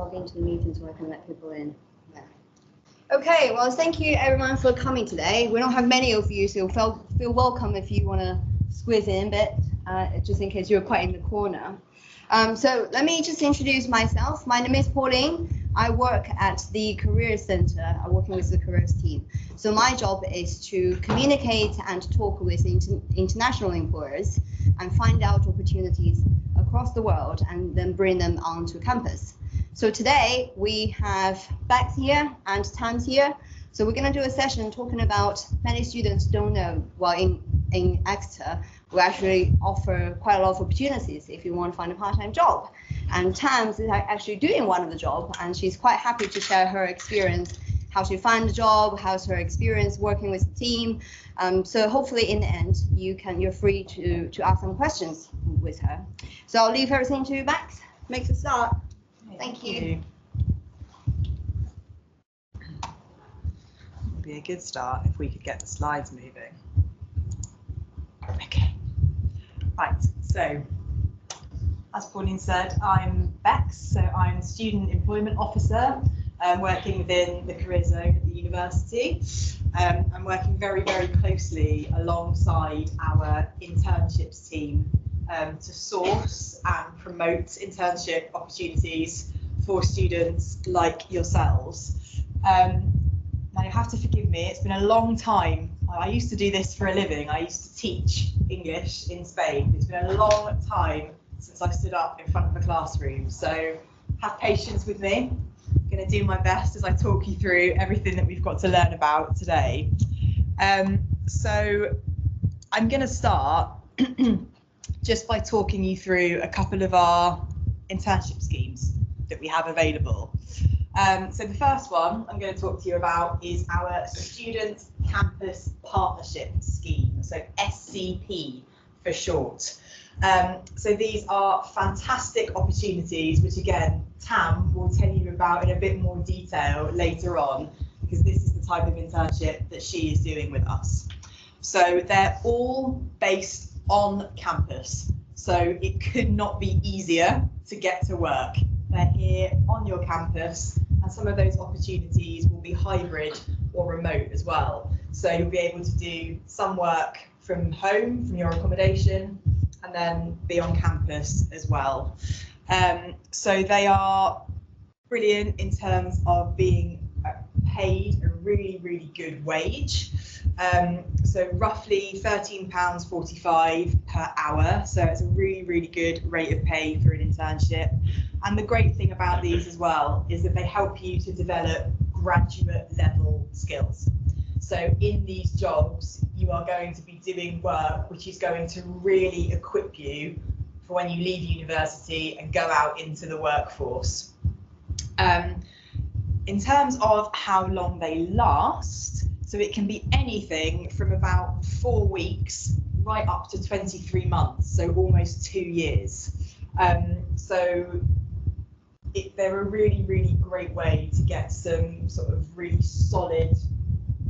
log into the meeting so I can let people in. Yeah. Okay, well, thank you everyone for coming today. We don't have many of you, so feel welcome if you want to squeeze in a bit, just in case you're quite in the corner. So let me just introduce myself. My name is Pauline. I work at the Careers Center. I'm working with the careers team. So my job is to communicate and talk with international employers and find out opportunities across the world and then bring them onto campus. So today we have Bex here and Tam's here. So we're going to do a session talking about, many students don't know, well, in Exeter, we actually offer quite a lot of opportunities if you want to find a part-time job. And Tam is actually doing one of the jobs, and she's quite happy to share her experience, how she found a job, how's her experience working with the team. So hopefully in the end, you're free to ask some questions with her. So I'll leave everything to Bex. Make the start. Thank you. Would be a good start if we could get the slides moving. Okay. Right, so as Pauline said, I'm Bex, so I'm Student Employment Officer, working within the career zone at the university. I'm working very, very closely alongside our internships team to source and promote internship opportunities for students like yourselves. Now you have to forgive me, it's been a long time. I used to do this for a living. I used to teach English in Spain. It's been a long time since I stood up in front of a classroom. So have patience with me. I'm going to do my best as I talk you through everything that we've got to learn about today. So I'm going to start just by talking you through a couple of our internship schemes that we have available. So the first one I'm going to talk to you about is our Student Campus Partnership Scheme, so SCP for short. So these are fantastic opportunities, which again, Tam will tell you about in a bit more detail later on, because this is the type of internship that she is doing with us. So they're all based on campus, so it could not be easier to get to work. They're here on your campus, and some of those opportunities will be hybrid or remote as well. So you'll be able to do some work from home, from your accommodation, and then be on campus as well. So they are brilliant in terms of being paid a really, really good wage. So roughly £13.45 per hour. So it's a really, really good rate of pay for an internship. And the great thing about these as well is that they help you to develop graduate level skills. So in these jobs, you are going to be doing work which is going to really equip you for when you leave university and go out into the workforce. In terms of how long they last, so it can be anything from about 4 weeks right up to 23 months, so almost 2 years. So they're a really, really great way to get some sort of really solid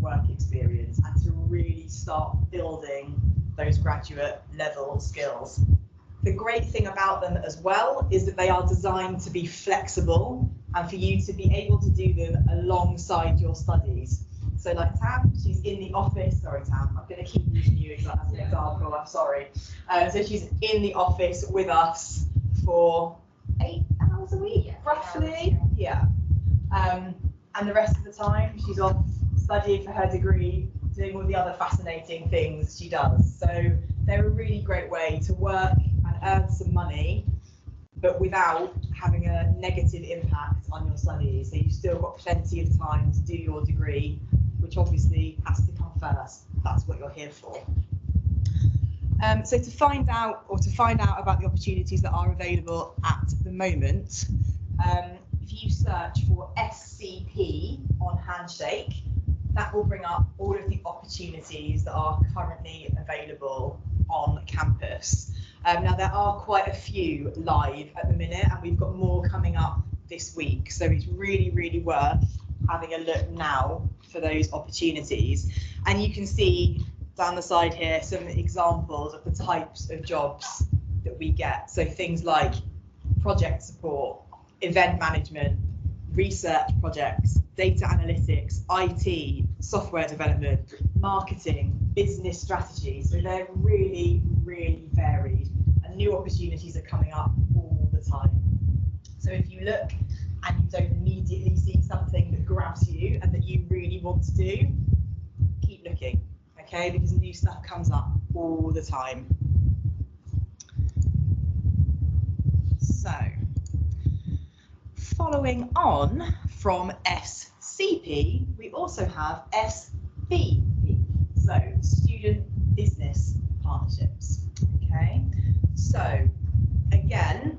work experience and to really start building those graduate level skills. The great thing about them as well is that they are designed to be flexible and for you to be able to do them alongside your studies. So like Tam, she's in the office, sorry Tam, I'm going to keep using you as an example, I'm sorry. So she's in the office with us for 8 hours a week, roughly, yeah. And the rest of the time she's off studying for her degree, doing all the other fascinating things she does. So they're a really great way to work and earn some money, but without having a negative impact on your studies. So you've still got plenty of time to do your degree, which obviously has to come first. That's what you're here for. So to find out about the opportunities that are available at the moment, if you search for SCP on Handshake, that will bring up all of the opportunities that are currently available on campus. Now there are quite a few live at the minute, and we've got more coming up this week. So it's really, really worth having a look now for those opportunities. And you can see down the side here some examples of the types of jobs that we get. So things like project support, event management, research projects, data analytics, IT, software development, marketing, business strategy. So they're really, really varied, and new opportunities are coming up all the time. So if you look and you don't immediately see something that grabs you and that you really want to do, keep looking, okay? Because new stuff comes up all the time. So, following on from SCP, we also have SBP, so Student Business Partnerships, okay? So, again,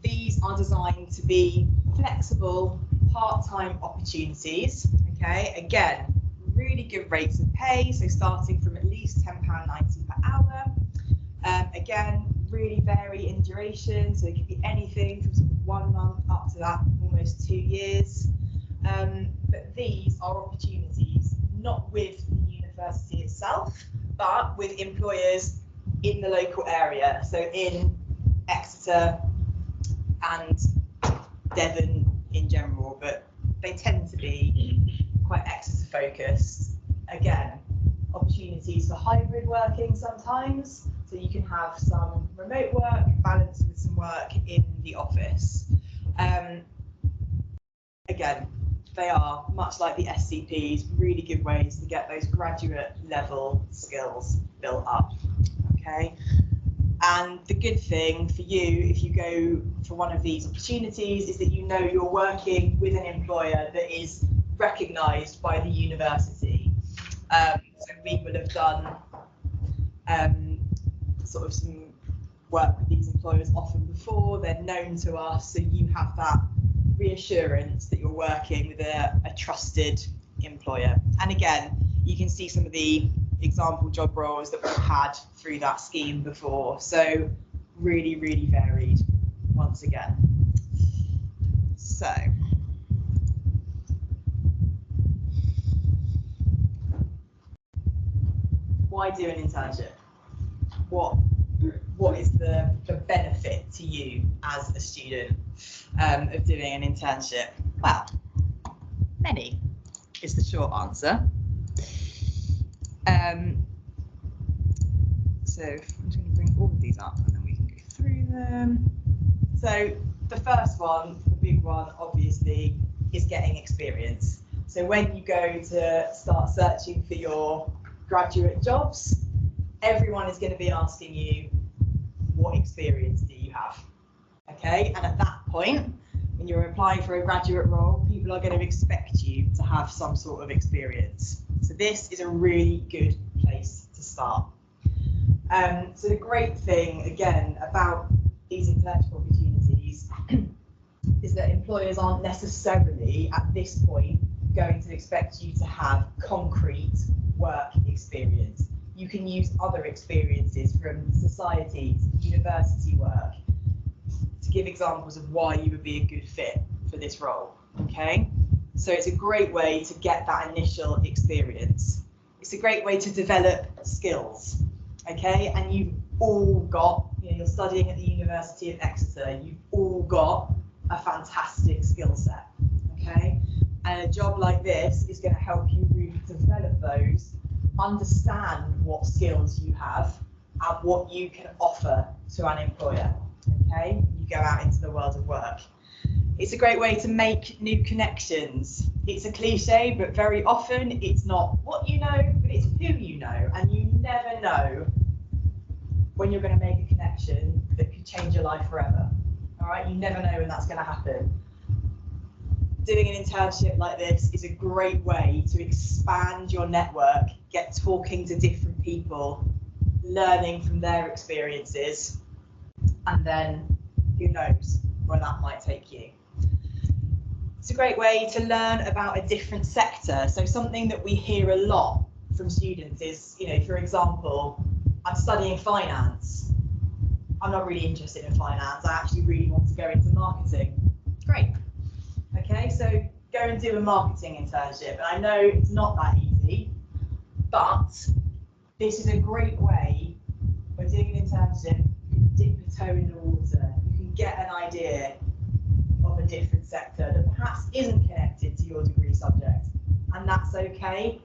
these are designed to be flexible, part-time opportunities, okay? Again, really good rates of pay, so starting from at least £10.90 per hour. Again, really vary in duration, so it could be anything from sort of 1 month up to that almost 2 years. But these are opportunities not with the university itself, but with employers in the local area, so in Exeter and Devon in general, but they tend to be quite Exeter focused. Again, opportunities for hybrid working sometimes, so you can have some remote work balanced with some work in the office. Again, they are much like the SCPs, really good ways to get those graduate level skills built up, okay? And the good thing for you, if you go for one of these opportunities, is that you know you're working with an employer that is recognised by the university. So we will have done sort of some work with these employers often before, they're known to us, so you have that reassurance that you're working with a trusted employer. And again, you can see some of the example job roles that we've had through that scheme before, so really, really varied once again. So why do an internship? What is the benefit to you as a student of doing an internship? Well, many is the short answer. So I'm just going to bring all of these up and then we can go through them. So the first one, the big one, obviously, is getting experience. So when you go to start searching for your graduate jobs, everyone is going to be asking you, what experience do you have? Okay, and at that point, when you're applying for a graduate role, people are going to expect you to have some sort of experience. So this is a really good place to start. So the great thing, again, about these internship opportunities is that employers aren't necessarily, at this point, going to expect you to have concrete work experience. You can use other experiences from societies, university work, to give examples of why you would be a good fit for this role, okay? So it's a great way to get that initial experience. It's a great way to develop skills, okay? And you've all got, you're studying at the University of Exeter, you've all got a fantastic skill set, okay? And a job like this is going to help you really develop those, understand what skills you have and what you can offer to an employer, okay? You go out into the world of work. It's a great way to make new connections. It's a cliche, but very often it's not what you know, but it's who you know, and you never know when you're going to make a connection that could change your life forever. All right, you never know when that's going to happen. Doing an internship like this is a great way to expand your network, get talking to different people, learning from their experiences, and then who knows where that might take you. It's a great way to learn about a different sector. So something that we hear a lot from students is, for example, I'm studying finance. I'm not really interested in finance. I actually really want to go into marketing. Great. Okay, so go and do a marketing internship. And I know it's not that easy, but this is a great way when doing an internship, you can dip your toe in the water. You can get an idea of a a different sector that perhaps isn't connected to your degree subject, and that's okay.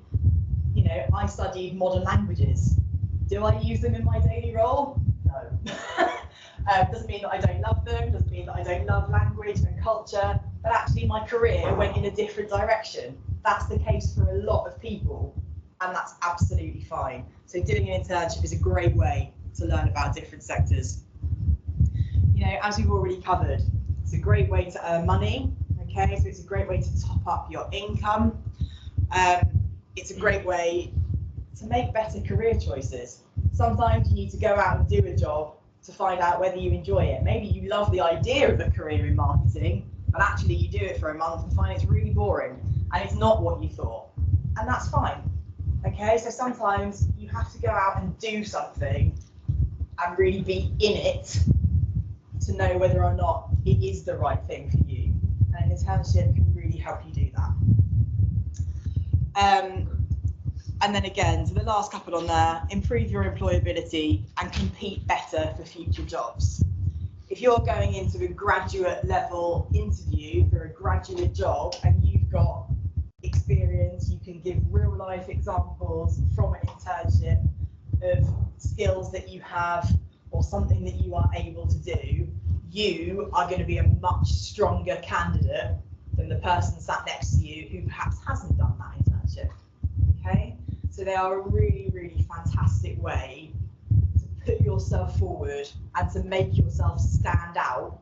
You know, I studied modern languages. Do I use them in my daily role? No. Doesn't mean that I don't love them, doesn't mean that I don't love language and culture, but actually my career went in a different direction. That's the case for a lot of people, and that's absolutely fine. So doing an internship is a great way to learn about different sectors. You know, as we've already covered, it's a great way to earn money, okay? So it's a great way to top up your income. It's a great way to make better career choices. Sometimes you need to go out and do a job to find out whether you enjoy it. Maybe you love the idea of a career in marketing, but actually you do it for a month and find it's really boring and it's not what you thought. And that's fine. Okay, so sometimes you have to go out and do something and really be in it to know whether or not it is the right thing for you. And an internship can really help you do that. And then again, so the last couple on there, improve your employability and compete better for future jobs. If you're going into a graduate level interview for a graduate job and you've got experience, you can give real life examples from an internship of skills that you have or something that you are able to do, you are going to be a much stronger candidate than the person sat next to you who perhaps hasn't done that internship. Okay, so they are a really, really fantastic way to put yourself forward and to make yourself stand out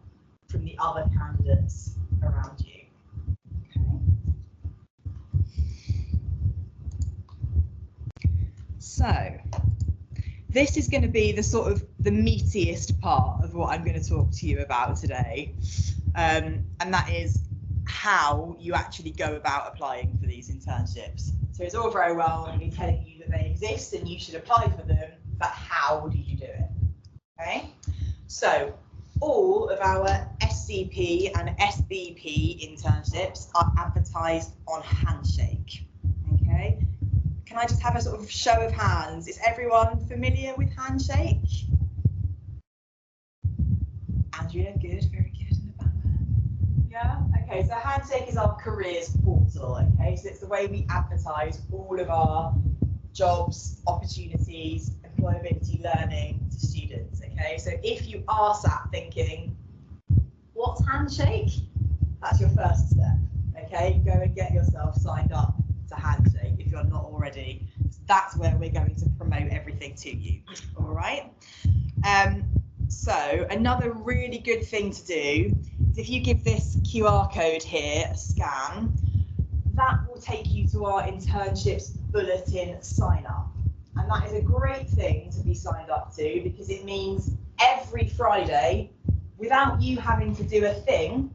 from the other candidates around you. Okay. So this is going to be the sort of the meatiest part of what I'm going to talk to you about today, and that is how you actually go about applying for these internships. So it's all very well me telling you that they exist and you should apply for them, but how do you do it? Okay, so all of our SCP and SBP internships are advertised on Handshake. Okay, can I just have a sort of show of hands? Is everyone familiar with Handshake? Andrea, good, very good in the background. Yeah, okay, so Handshake is our careers portal, okay? So it's the way we advertise all of our jobs, opportunities, employability learning to students, okay? So if you are sat thinking, what's Handshake? That's your first step, okay? Go and get yourself signed up to Handshake if you're not already. That's where we're going to promote everything to you, all right? So another really good thing to do is if you give this QR code here a scan, that will take you to our internships bulletin sign up. And that is a great thing to be signed up to because it means every Friday, without you having to do a thing,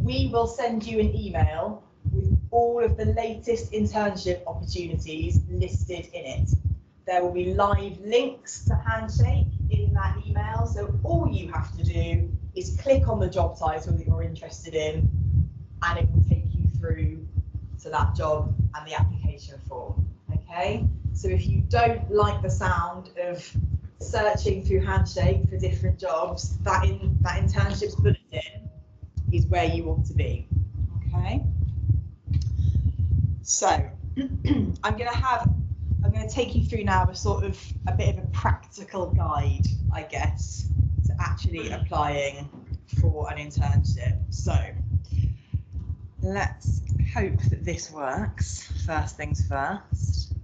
we will send you an email with all of the latest internship opportunities listed in it. There will be live links to Handshake in that email, so all you have to do is click on the job title that you're interested in and it will take you through to that job and the application form, okay? So if you don't like the sound of searching through Handshake for different jobs, that internships bulletin is where you want to be, okay? So I'm going to take you through now a bit of a practical guide, I guess, to actually applying for an internship. So let's hope that this works. First things first.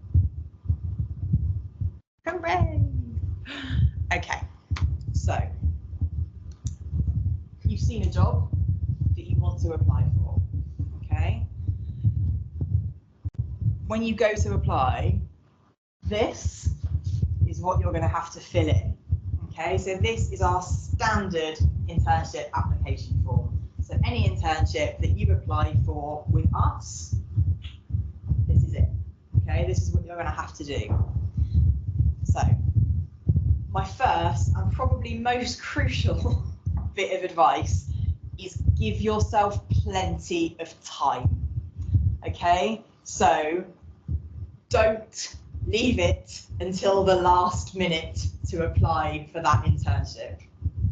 Hooray! Okay, so you've seen a job that you want to apply for, okay? When you go to apply, this is what you're going to have to fill in, okay? So this is our standard internship application form. So any internship that you apply for with us, this is it, okay? This is what you're going to have to do. So my first and probably most crucial bit of advice is give yourself plenty of time, okay? So don't leave it until the last minute to apply for that internship,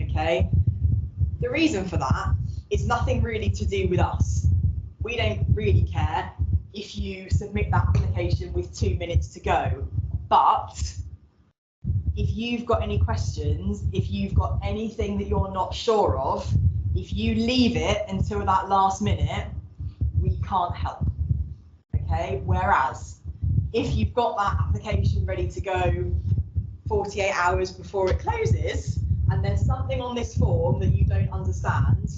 okay? The reason for that it's nothing really to do with us. We don't really care if you submit that application with 2 minutes to go. But if you've got any questions, if you've got anything that you're not sure of, if you leave it until that last minute, we can't help. Okay, whereas if you've got that application ready to go 48 hours before it closes, and there's something on this form that you don't understand,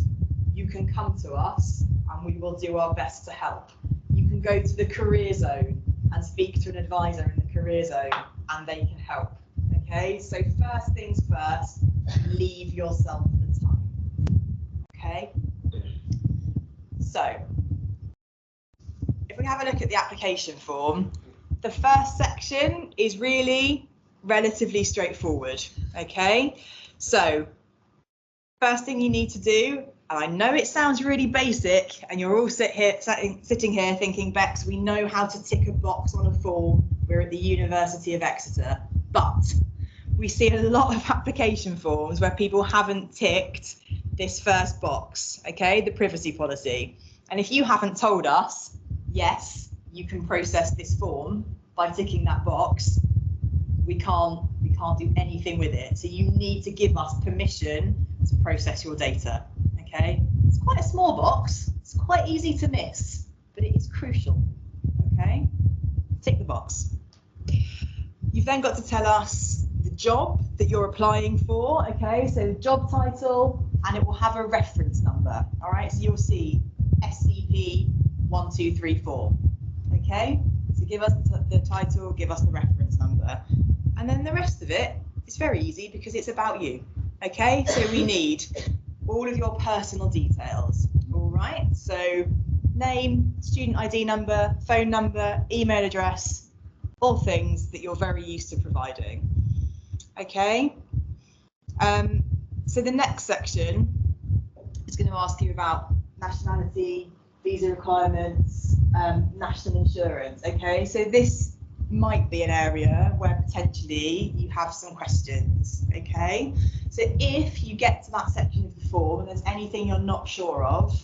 you can come to us and we will do our best to help. You can go to the career zone and speak to an advisor in the career zone and they can help. Okay, so first things first, leave yourself the time. Okay, so if we have a look at the application form, the first section is really relatively straightforward. Okay, so first thing you need to do, and I know it sounds really basic and you're all sitting here thinking, Bex, we know how to tick a box on a form, we're at the University of Exeter, but we see a lot of application forms where people haven't ticked this first box, okay, the privacy policy. And if you haven't told us, yes, you can process this form by ticking that box, we can't do anything with it. So you need to give us permission to process your data, okay? It's quite a small box, it's quite easy to miss, but it is crucial, okay? Tick the box. You've then got to tell us the job that you're applying for, okay? So job title, and it will have a reference number, all right? So you'll see SCP 1234, okay? So give us the title, give us the reference number. And then the rest of it is very easy because it's about you, okay? So we need all of your personal details, all right? So name, student ID number, phone number, email address, all things that you're very used to providing, okay? So the next section is going to ask you about nationality, visa requirements, national insurance, okay? So this might be an area where potentially you have some questions, okay? So if you get to that section of the form and there's anything you're not sure of,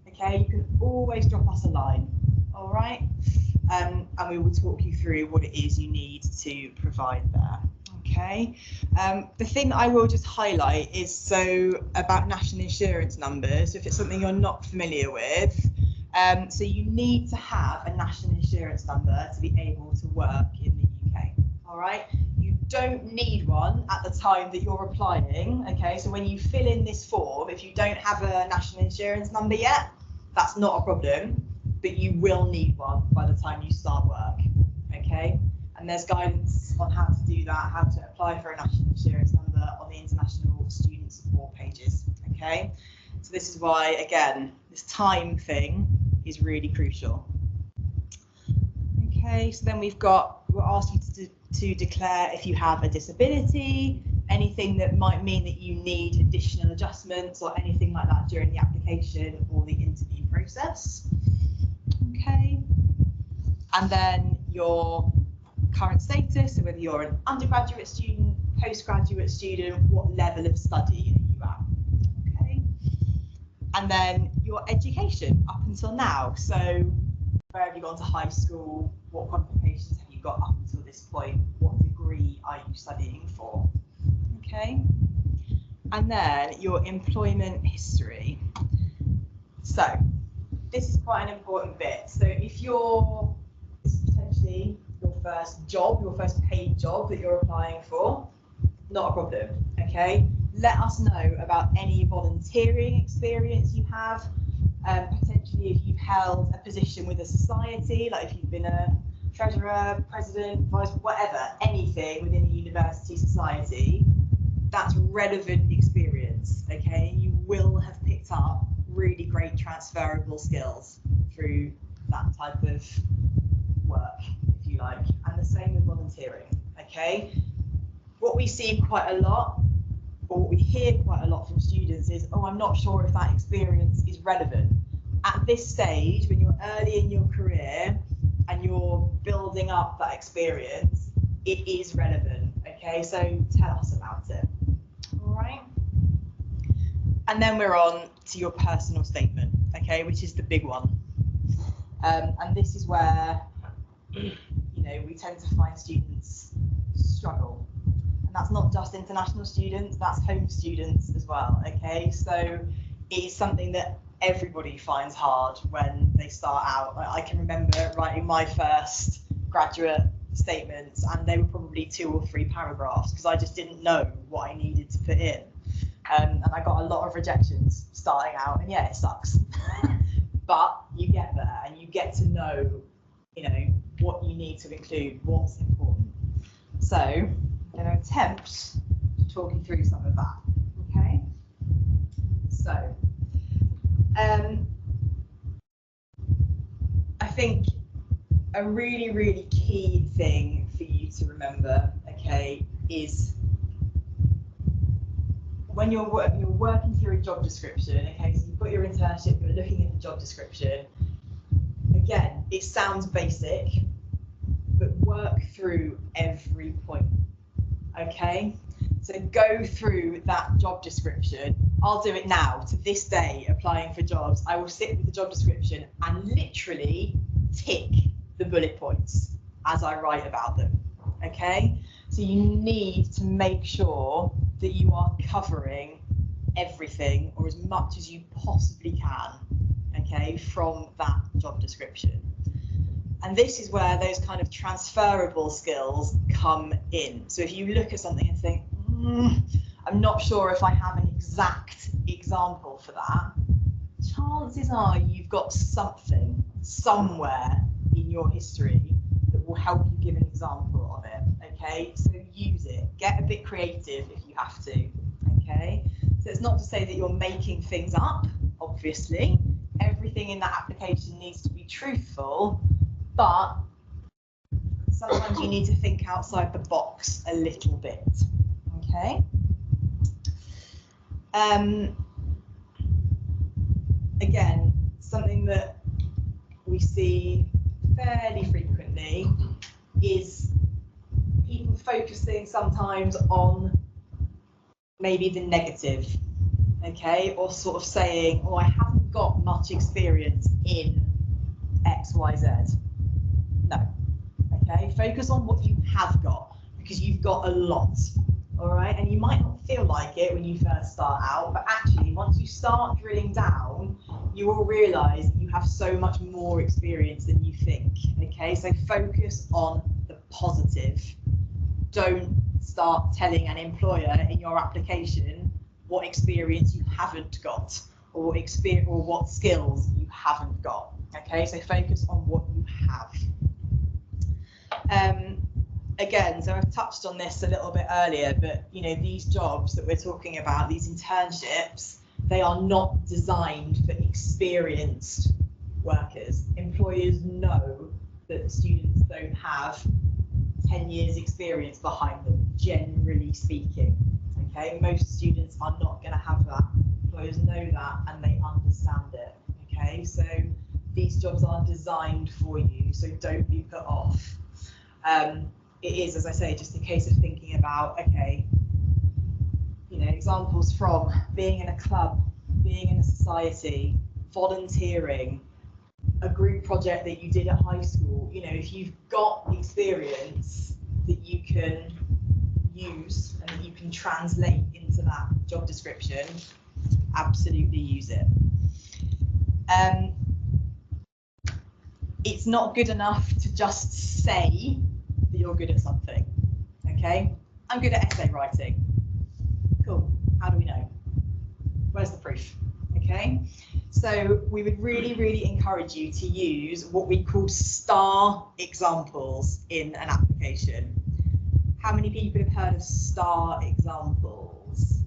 okay, you can always drop us a line, all right? And we will talk you through what it is you need to provide there, okay? The thing that I will just highlight is so about national insurance numbers, if it's something you're not familiar with, so you need to have a national insurance number to be able to work in the UK, all right? You don't need one at the time that you're applying, okay? So when you fill in this form, if you don't have a national insurance number yet, that's not a problem, but you will need one by the time you start work, okay? And there's guidance on how to do that, how to apply for a national insurance number on the international student support pages, okay? So this is why, again, this time thing is really crucial. Okay, so then we'll ask you to declare if you have a disability, anything that might mean that you need additional adjustments or anything like that during the application or the interview process. Okay, and then your current status, so whether you're an undergraduate student, postgraduate student, what level of study are you at? Okay, and then your education up until now, so where have you gone to high school, what qualifications have you got up until this point, what degree are you studying for? Okay, and then your employment history. So this is quite an important bit. So if this is potentially your first job, your first paid job that you're applying for, not a problem, okay? Let us know about any volunteering experience you have, potentially if you've held a position with a society, like if you've been a treasurer, president, vice, whatever, anything within a university society, that's relevant experience, okay? You will have picked up really great transferable skills through that type of work, if you like, and the same with volunteering, okay? What we see quite a lot, or what we hear quite a lot from students is, oh, I'm not sure if that experience is relevant. At this stage, when you're early in your career and you're building up that experience, it is relevant, okay? So tell us about it, all right? And then we're on to your personal statement, okay, which is the big one. And this is where, we tend to find students struggle. And that's not just international students, that's home students as well, okay? So it is something that everybody finds hard when they start out. I can remember writing my first graduate statements, and they were probably 2 or 3 paragraphs because I just didn't know what I needed to put in. And I got a lot of rejections starting out, and yeah, it sucks. But you get there and you get to know, what you need to include, what's important. So I'm going to attempt to talk you through some of that, okay? So I think a really, really key thing for you to remember, okay, is when you're working through a job description, okay, so you've got your internship, you're looking at the job description. Again, it sounds basic, but work through every point, okay? So go through that job description. I'll do it now. To this day, applying for jobs, I will sit with the job description and literally tick the bullet points as I write about them, okay? So you need to make sure that you are covering everything, or as much as you possibly can, okay, from that job description. And this is where those kind of transferable skills come in. So if you look at something and think, I'm not sure if I have an exact example for that, chances are you've got something somewhere in your history that will help you give an example of it, okay? So use it, get a bit creative if you have to, okay? So it's not to say that you're making things up, obviously. Everything in that application needs to be truthful, but sometimes you need to think outside the box a little bit, okay? Again, something that we see fairly frequently is people focusing sometimes on maybe the negative, okay, or sort of saying, oh, I haven't got much experience in X, Y, Z. No, okay, focus on what you have got, because you've got a lot, all right, and you might not feel like it when you first start out, but actually once you start drilling down, you will realise that you have so much more experience than you think, okay, so focus on the positive. Don't start telling an employer in your application what experience you haven't got, or what skills you haven't got, okay, so focus on what you have. Again, so I've touched on this a little bit earlier, but these jobs that we're talking about, these internships, they are not designed for experienced workers. Employers know that the students don't have 10 years experience behind them, generally speaking, okay? Most students are not going to have that. Employers know that and they understand it, okay? So these jobs are designed for you, so don't be put off. It is, as I say, just a case of thinking about, okay, examples from being in a club, being in a society, volunteering, a group project that you did at high school. If you've got experience that you can use and that you can translate into that job description, absolutely use it. It's not good enough to just say that you're good at something, okay? I'm good at essay writing. Cool, how do we know? Where's the proof, okay? So we would really, really encourage you to use what we call STAR examples in an application. How many people have heard of STAR examples?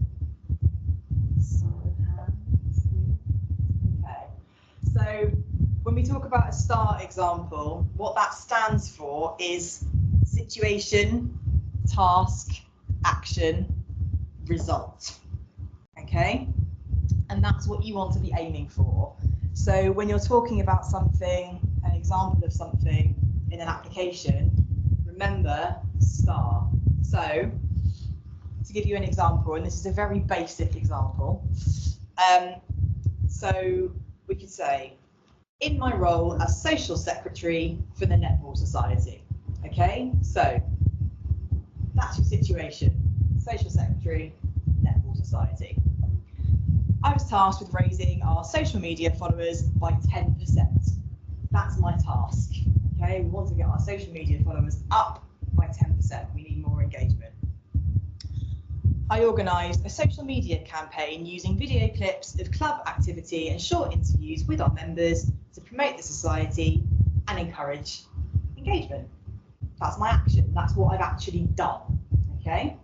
Okay, so when we talk about a STAR example, what that stands for is situation, task, action, result, okay? And that's what you want to be aiming for. So when you're talking about something, an example of something in an application, remember STAR. So to give you an example, and this is a very basic example, So we could say, in my role as social secretary for the Netball Society. Okay, so that's your situation. Social secretary, Netball Society. I was tasked with raising our social media followers by 10%. That's my task. Okay, we want to get our social media followers up by 10%. We need more engagement. I organised a social media campaign using video clips of club activity and short interviews with our members to promote the society and encourage engagement. That's my action. That's what I've actually done. Okay.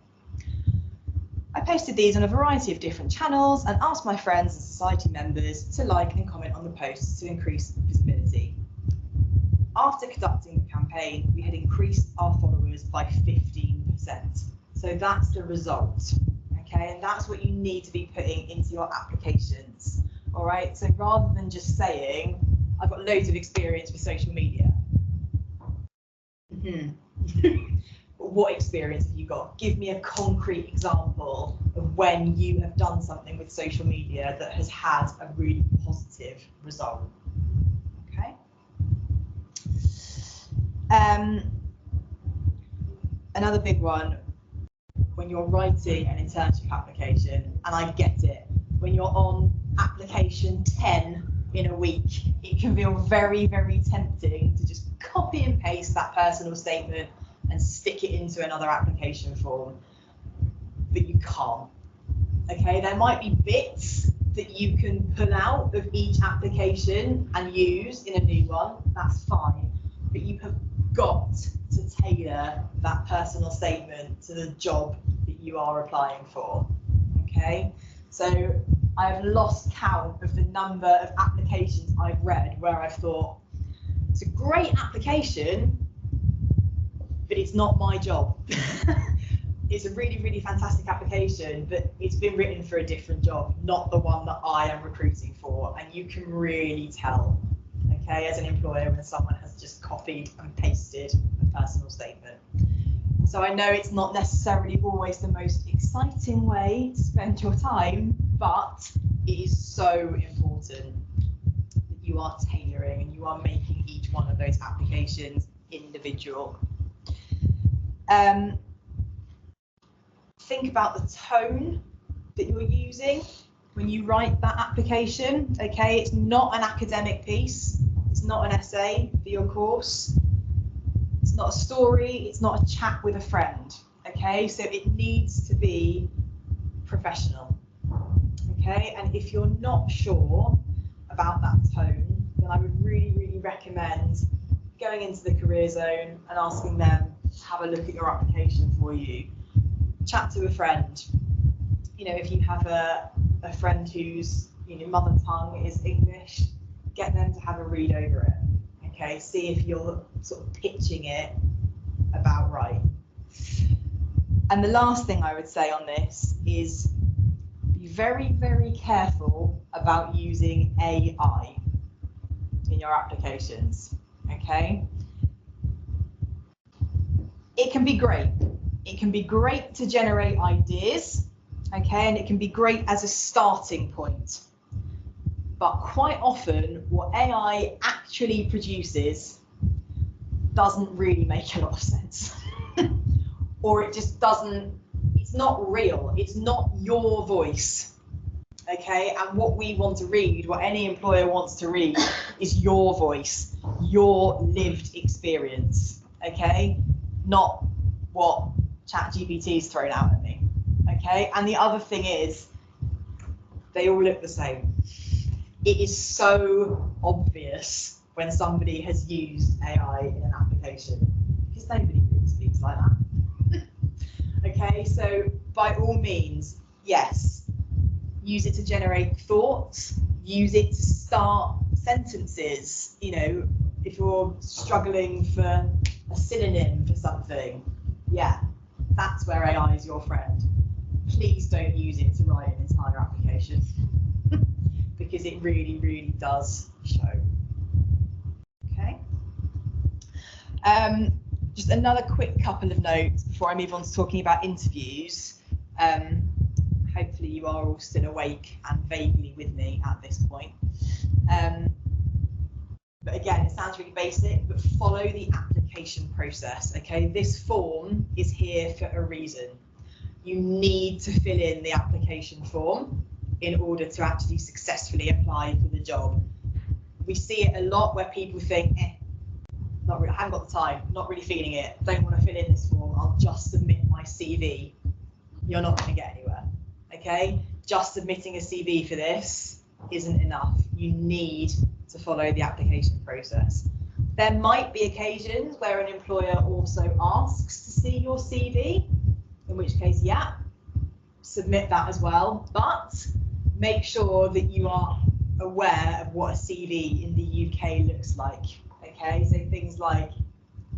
I posted these on a variety of different channels and asked my friends and society members to like and comment on the posts to increase visibility. After conducting the campaign, we had increased our followers by 15%. So that's the result, okay? And that's what you need to be putting into your applications, all right? So rather than just saying, I've got loads of experience with social media. What experience have you got? Give me a concrete example of when you have done something with social media that has had a really positive result, okay? Another big one, when you're writing an internship application, and I get it, when you're on application 10 in a week, it can feel very, very tempting to just copy and paste that personal statement and stick it into another application form, but you can't. Okay, there might be bits that you can pull out of each application and use in a new one, that's fine, but you have got to tailor that personal statement to the job that you are applying for. Okay, so I have lost count of the number of applications I've read where I've thought, it's a great application, but it's not my job. It's a really, really fantastic application, but it's been written for a different job, not the one that I am recruiting for. And you can really tell, okay, as an employer, when someone has just copied and pasted a personal statement. So I know it's not necessarily always the most exciting way to spend your time, but it is so important that you are tailoring and you are making each one of those applications individual. Think about the tone that you're using when you write that application. Okay, it's not an academic piece, it's not an essay for your course, it's not a story, it's not a chat with a friend. Okay, so it needs to be professional. Okay, and if you're not sure about that tone, then I would really, really recommend going into the career zone and asking them to have a look at your application for you. Chat to a friend. You know, if you have a friend whose mother tongue is English, get them to have a read over it. Okay, see if you're sort of pitching it about right. And the last thing I would say on this is be very, very careful about using AI in your applications. Okay, it can be great. It can be great to generate ideas, okay, and it can be great as a starting point. But quite often, what AI actually produces doesn't really make a lot of sense. Or it just doesn't, it's not real, it's not your voice. Okay, and what we want to read, what any employer wants to read, is your voice, your lived experience, okay, not what ChatGPT's thrown out at me, okay? And the other thing is, they all look the same. It is so obvious when somebody has used AI in an application, because nobody really speaks like that. Okay, so by all means, yes, use it to generate thoughts, use it to start sentences. You know, if you're struggling for a synonym for something, yeah, that's where AI is your friend. Please don't use it to write an entire application because it really, really does show. Okay. Just another quick couple of notes before I move on to talking about interviews. Hopefully you are all still awake and vaguely with me at this point. But again, it sounds really basic, but follow the application process, okay? This form is here for a reason. You need to fill in the application form in order to actually successfully apply for the job. We see it a lot where people think, not really, I haven't got the time, not really feeling it, don't want to fill in this form, I'll just submit my CV. You're not going to get anywhere, okay? Just submitting a CV for this isn't enough. You need to follow the application process. There might be occasions where an employer also asks to see your CV, in which case, yeah, submit that as well, but make sure that you are aware of what a CV in the UK looks like, okay? So things like,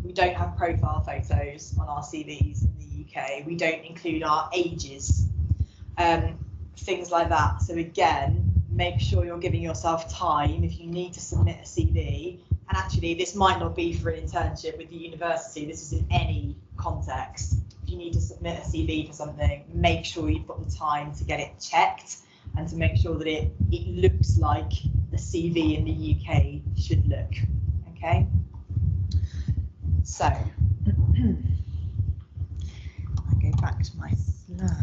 we don't have profile photos on our CVs in the UK, we don't include our ages, things like that. So again, make sure you're giving yourself time if you need to submit a CV. And actually, this might not be for an internship with the university, this is in any context. If you need to submit a CV for something, make sure you've got the time to get it checked and to make sure that it looks like the CV in the UK should look, okay? So, I go back to my slides.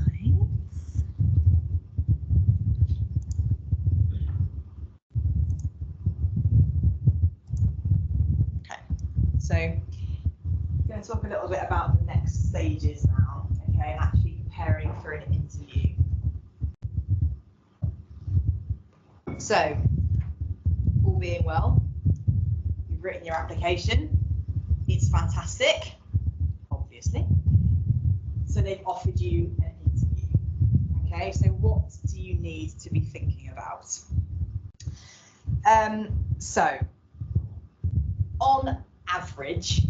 Okay, so I'm going to talk a little bit about the next stages now, okay, and actually preparing for an interview. So, all being well, you've written your application, it's fantastic, obviously. So they've offered you an interview, okay, so what do you need to be thinking about? So, on average,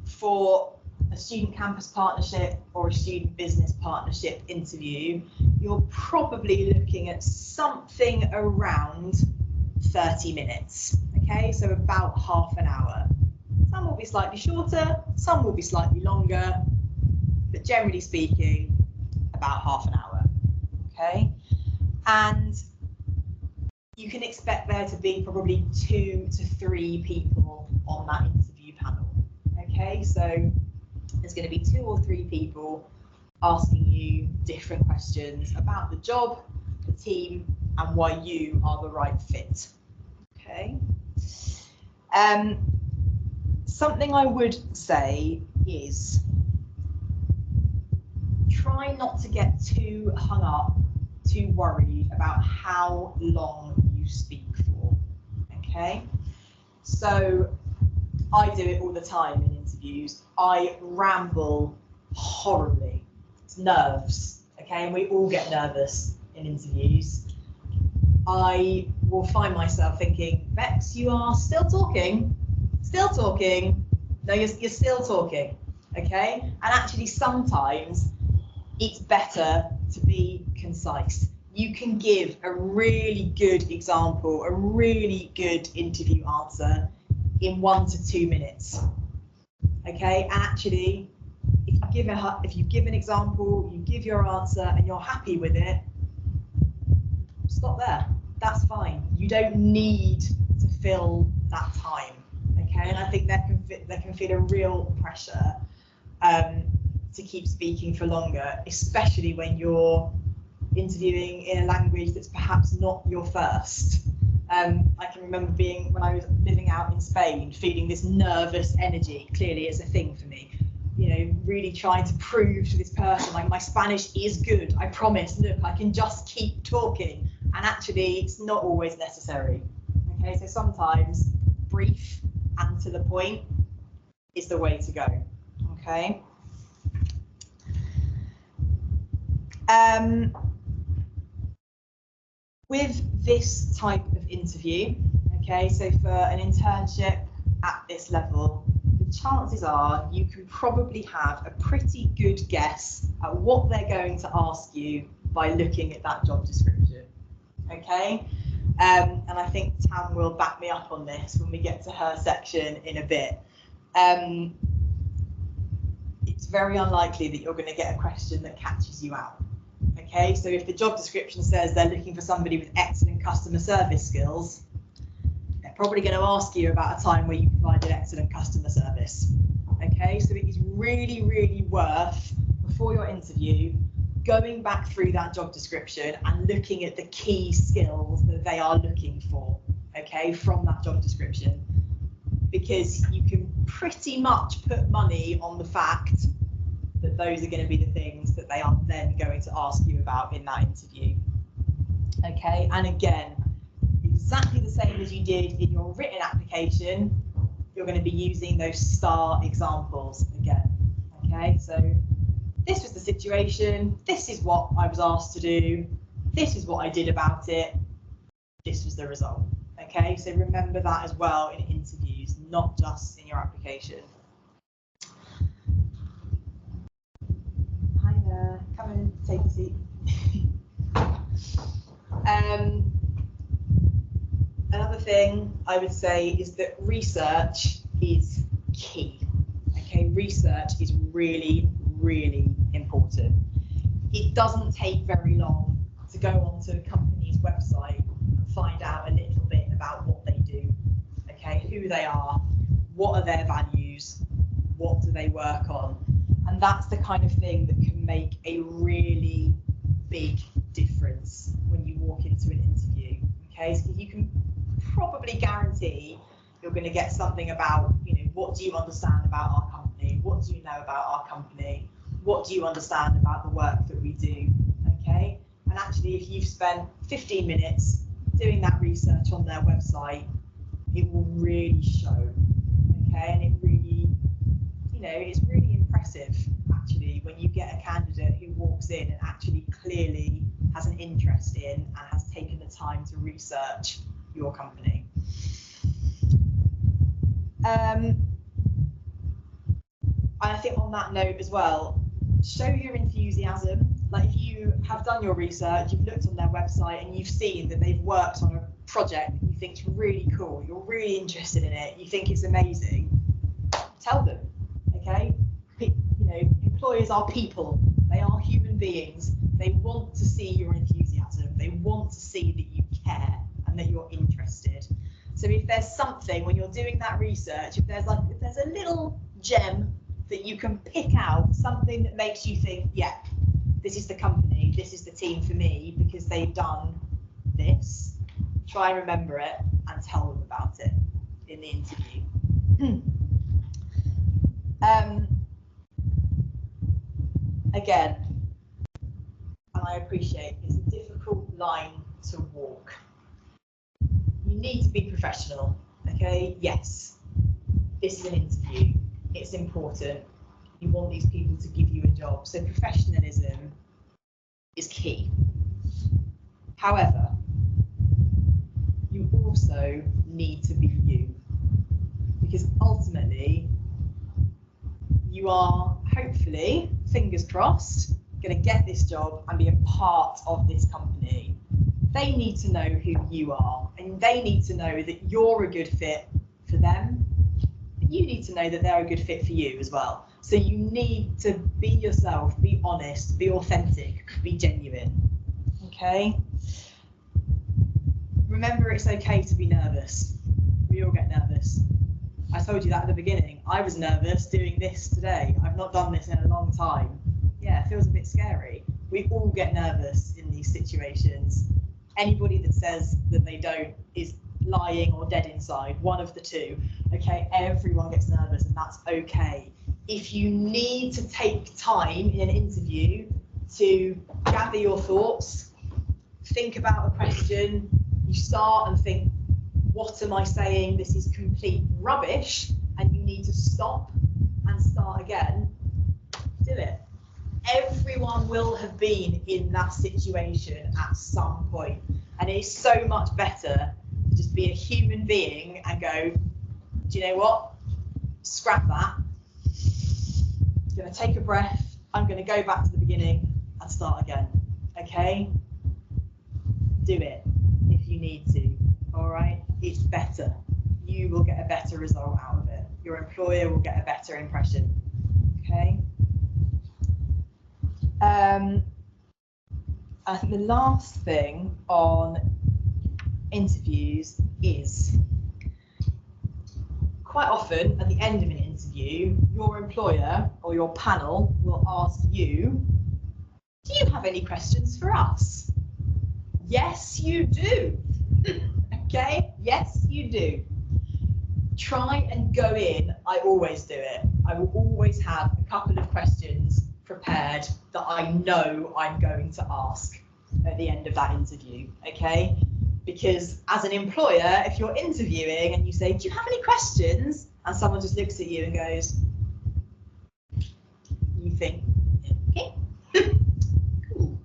for a student campus partnership or a student business partnership interview, you're probably looking at something around 30 minutes, okay, so about half an hour. Some will be slightly shorter, some will be slightly longer, but generally speaking, about half an hour, okay? And you can expect there to be probably 2 to 3 people on that interview panel, okay? So there's going to be 2 or 3 people asking you different questions about the job, the team, and why you are the right fit, okay? Something I would say is try not to get too hung up, too worried about how long you speak for, okay? So I do it all the time in interviews. I ramble horribly. It's nerves, okay? And we all get nervous in interviews. I will find myself thinking, Bex, you are still talking. Still talking. No, you're still talking, okay? And actually sometimes it's better to be concise. You can give a really good example, a really good interview answer in 1 to 2 minutes, okay? And actually, if you give an example, you give your answer and you're happy with it, stop there. That's fine. You don't need to fill that time, okay? And I think there can feel a real pressure to keep speaking for longer, especially when you're interviewing in a language that's perhaps not your first. I can remember when I was living out in Spain, feeling this nervous energy. Clearly it's a thing for me, you know, really trying to prove to this person, like, my Spanish is good, I promise, look, I can just keep talking. And actually it's not always necessary, okay? So sometimes brief and to the point is the way to go, okay? With this type of interview, okay, so for an internship at this level, the chances are you can probably have a pretty good guess at what they're going to ask you by looking at that job description, okay? And I think Tam will back me up on this when we get to her section in a bit. It's very unlikely that you're going to get a question that catches you out, Okay, so if the job description says they're looking for somebody with excellent customer service skills, they're probably going to ask you about a time where you provided excellent customer service. Okay, so it is really, really worth, before your interview, going back through that job description and looking at the key skills that they are looking for, okay, from that job description, because you can pretty much put money on the fact that those are going to be the things that they are then going to ask you about in that interview. Okay, and again, exactly the same as you did in your written application, you're going to be using those STAR examples again. Okay, so this was the situation, this is what I was asked to do, this is what I did about it, this was the result. Okay, so remember that as well in interviews, not just in your application. Hi there, come and take a seat. Another thing I would say is that research is key. Okay, research is really, really important. It doesn't take very long to go onto a company's website and find out a little bit about what they do, okay, who they are, what are their values, what do they work on, and that's the kind of thing that can make a really big difference when you walk into an interview. Okay, so you can probably guarantee you're going to get something about, you know, what do you understand about our company, what do you know about our company, what do you understand about the work that we do. Okay, and actually if you've spent 15 minutes doing that research on their website, it will really show. Okay, and it really, you know, it's really impressive actually when you get a candidate who walks in and actually clearly has an interest in and has taken the time to research your company. And I think on that note as well, show your enthusiasm. Like if you have done your research, you've looked on their website and you've seen that they've worked on a project that you think is really cool, you're really interested in it, you think it's amazing, tell them, okay? You know, employers are people, they are human beings, they want to see your enthusiasm, they want to see that you care and that you're interested. So if there's something when you're doing that research, if there's a little gem that you can pick out, something that makes you think, yeah, this is the company, this is the team for me because they've done this, try and remember it and tell them about it in the interview. Again, and I appreciate it's a difficult line to walk. You need to be professional, okay? Yes, this is an interview, it's important. You want these people to give you a job, so professionalism is key. However, you also need to be you, because ultimately you are hopefully, fingers crossed, going to get this job and be a part of this company. They need to know who you are, and they need to know that you're a good fit for them, and you need to know that they're a good fit for you as well. So you need to be yourself, be honest, be authentic, be genuine. Okay? Remember, it's okay to be nervous. We all get nervous. I told you that at the beginning. I was nervous doing this today. I've not done this in a long time. Yeah, it feels a bit scary. We all get nervous in these situations. Anybody that says that they don't is lying or dead inside, one of the two. Okay, everyone gets nervous and that's okay. If you need to take time in an interview to gather your thoughts, think about a question, you start and think, what am I saying? This is complete rubbish, and you need to stop and start again, do it. Everyone will have been in that situation at some point, and it is so much better to just be a human being and go, do you know what? Scrap that. I'm going to take a breath. I'm going to go back to the beginning and start again. Okay? Do it if you need to. All right? It's better. You will get a better result out of it. Your employer will get a better impression. Okay? And the last thing on interviews is, quite often at the end of an interview, your employer or your panel will ask you, do you have any questions for us? Yes, you do. Okay, yes, you do. Try and go in, I always do it. I will always have a couple of questions prepared that I know I'm going to ask at the end of that interview, okay? Because as an employer, if you're interviewing and you say, do you have any questions? And someone just looks at you and goes, you think, okay, cool.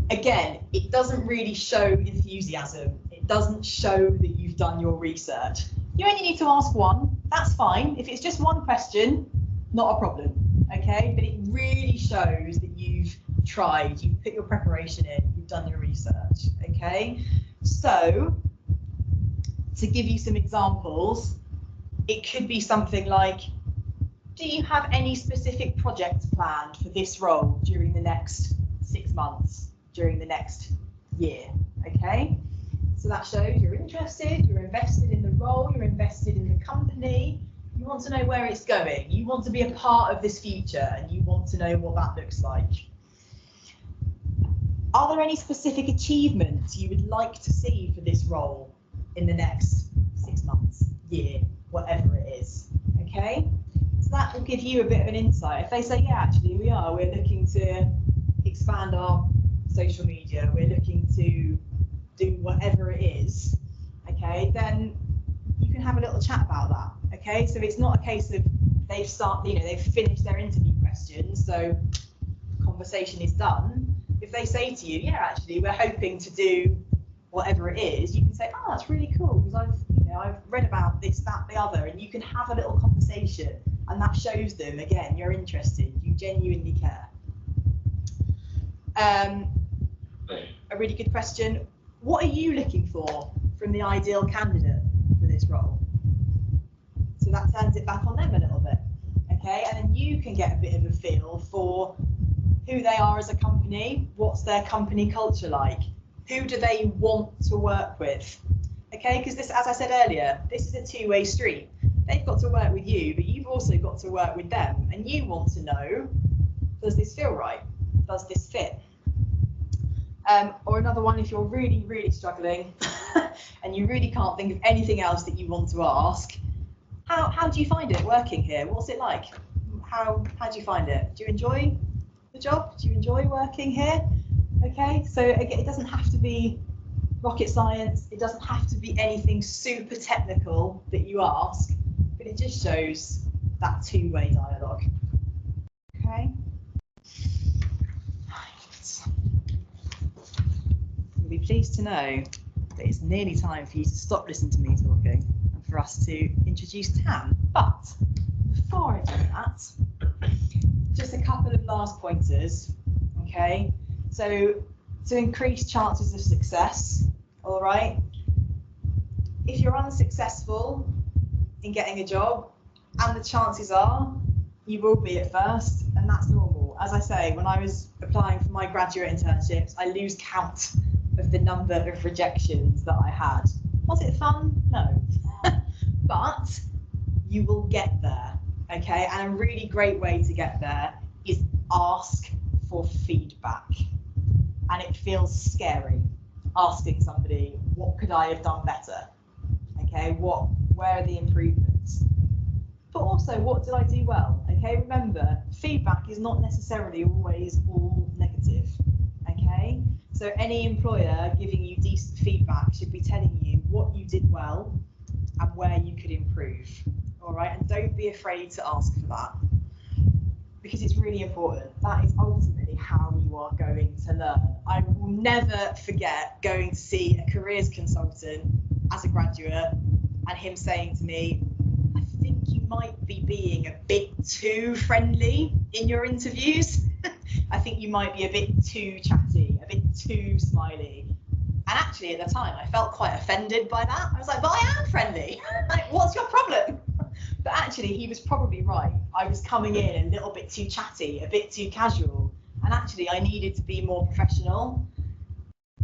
Again, it doesn't really show enthusiasm. It doesn't show that you've done your research. You only need to ask one, that's fine. If it's just one question, not a problem, okay? But it really shows that you've tried, you've put your preparation in, you've done your research, okay? So, to give you some examples, it could be something like, do you have any specific projects planned for this role during the next 6 months, during the next year, okay? So that shows you're interested, you're invested in the role, you're invested in the company, you want to know where it's going, you want to be a part of this future, and you want to know what that looks like. Are there any specific achievements you would like to see for this role in the next 6 months, year, whatever it is, okay? So that will give you a bit of an insight. If they say, yeah, actually we're looking to expand our social media, we're looking to do whatever it is, okay, then you can have a little chat about that, okay? So it's not a case of they've finished their interview questions, so conversation is done. If they say to you, yeah, actually we're hoping to do whatever it is, you can say, oh, that's really cool, because I've read about this, that, the other, and you can have a little conversation, and that shows them, again, you're interested, you genuinely care. A really good question, what are you looking for from the ideal candidate for this role? So that turns it back on them a little bit, okay? And then you can get a bit of a feel for who they are as a company, what's their company culture like, who do they want to work with, okay? Because this, as I said earlier, this is a two-way street. They've got to work with you, but you've also got to work with them, and you want to know, does this feel right? Does this fit? Or another one, if you're really, really struggling and you really can't think of anything else that you want to ask, how do you find it working here? What's it like? How do you find it? Do you enjoy the job? Do you enjoy working here? Okay, so again, it doesn't have to be rocket science. It doesn't have to be anything super technical that you ask, but it just shows that two-way dialogue. Okay. You'll be pleased to know that it's nearly time for you to stop listening to me talking and for us to introduce Tam. But before I do that, just a couple of last pointers, okay? So to increase chances of success, all right? If you're unsuccessful in getting a job, and the chances are you will be at first, and that's normal. As I say, when I was applying for my graduate internships, I lose count of the number of rejections that I had. Was it fun? No. But you will get there, okay? And a really great way to get there is ask for feedback. And it feels scary asking somebody, what could I have done better? Okay, where are the improvements? But also, what did I do well? Okay, remember, feedback is not necessarily always all negative. Okay, so any employer giving you decent feedback should be telling you what you did well and where you could improve. All right, and don't be afraid to ask for that, because it's really important. That is ultimately how you are going to learn. I will never forget going to see a careers consultant as a graduate and him saying to me, I think you might be being a bit too friendly in your interviews. I think you might be a bit too chatty, a bit too smiley. And actually at the time I felt quite offended by that. I was like, but I am friendly. Like, what's your problem? But actually he was probably right. I was coming in a little bit too chatty, a bit too casual. and actually I needed to be more professional.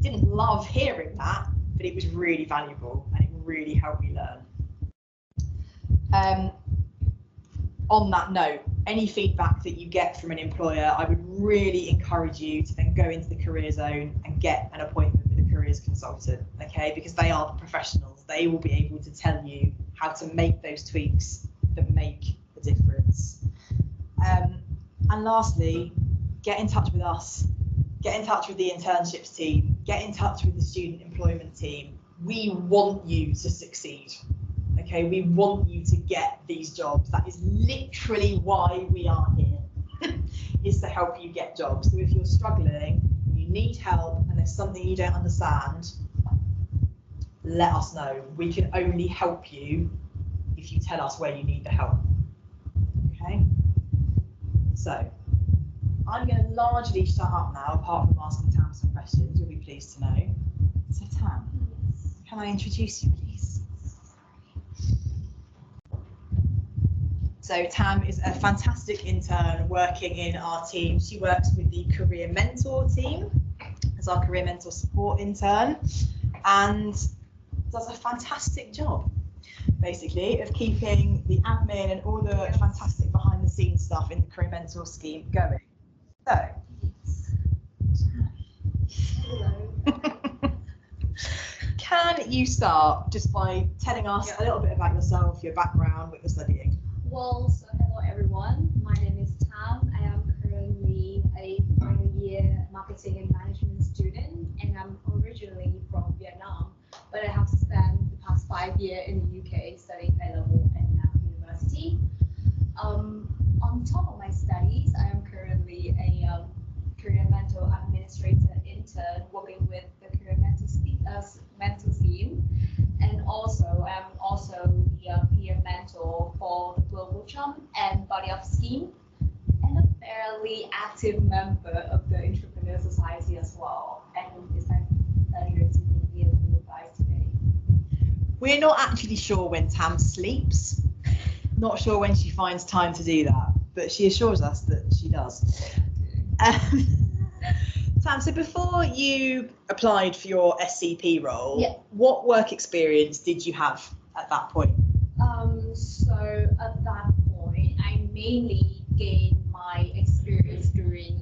Didn't love hearing that, but it was really valuable and it really helped me learn. On that note, any feedback that you get from an employer, I would really encourage you to then go into the career zone and get an appointment with a careers consultant, okay? Because they are the professionals. They will be able to tell you how to make those tweaks that make a difference. And lastly, get in touch with us. Get in touch with the internships team. Get in touch with the student employment team. We want you to succeed. Okay, we want you to get these jobs. That is literally why we are here, is to help you get jobs. So if you're struggling, you need help, and there's something you don't understand, let us know. We can only help you if you tell us where you need the help. Okay, so I'm going to largely shut up now, apart from asking Tam some questions. You'll be pleased to know. So Tam, can I introduce you, please? So Tam is a fantastic intern working in our team. She works with the Career Mentor team as our Career Mentor support intern, and does a fantastic job, basically, of keeping the admin and all the fantastic behind the scenes stuff in the Career Mentor scheme going. So, can you start just by telling us a little bit about yourself, your background, what you're studying? Well, so hello everyone. My name is Tam. I am currently a final year marketing and management student, and I'm originally from Vietnam, but I have spent the past 5 years in the UK studying A-level and now university. On top of my studies, I am currently a career mentor administrator intern working with the career mentor scheme, and also I'm also the peer mentor for the Global Chum and Body Up scheme, and a fairly active member of the Entrepreneur Society as well. And it's my pleasure to be here with you guys today. We're not actually sure when Tam sleeps, not sure when she finds time to do that, but she assures us that she does. Tam, so before you applied for your SCP role, what work experience did you have at that point? So at that point, I mainly gained my experience during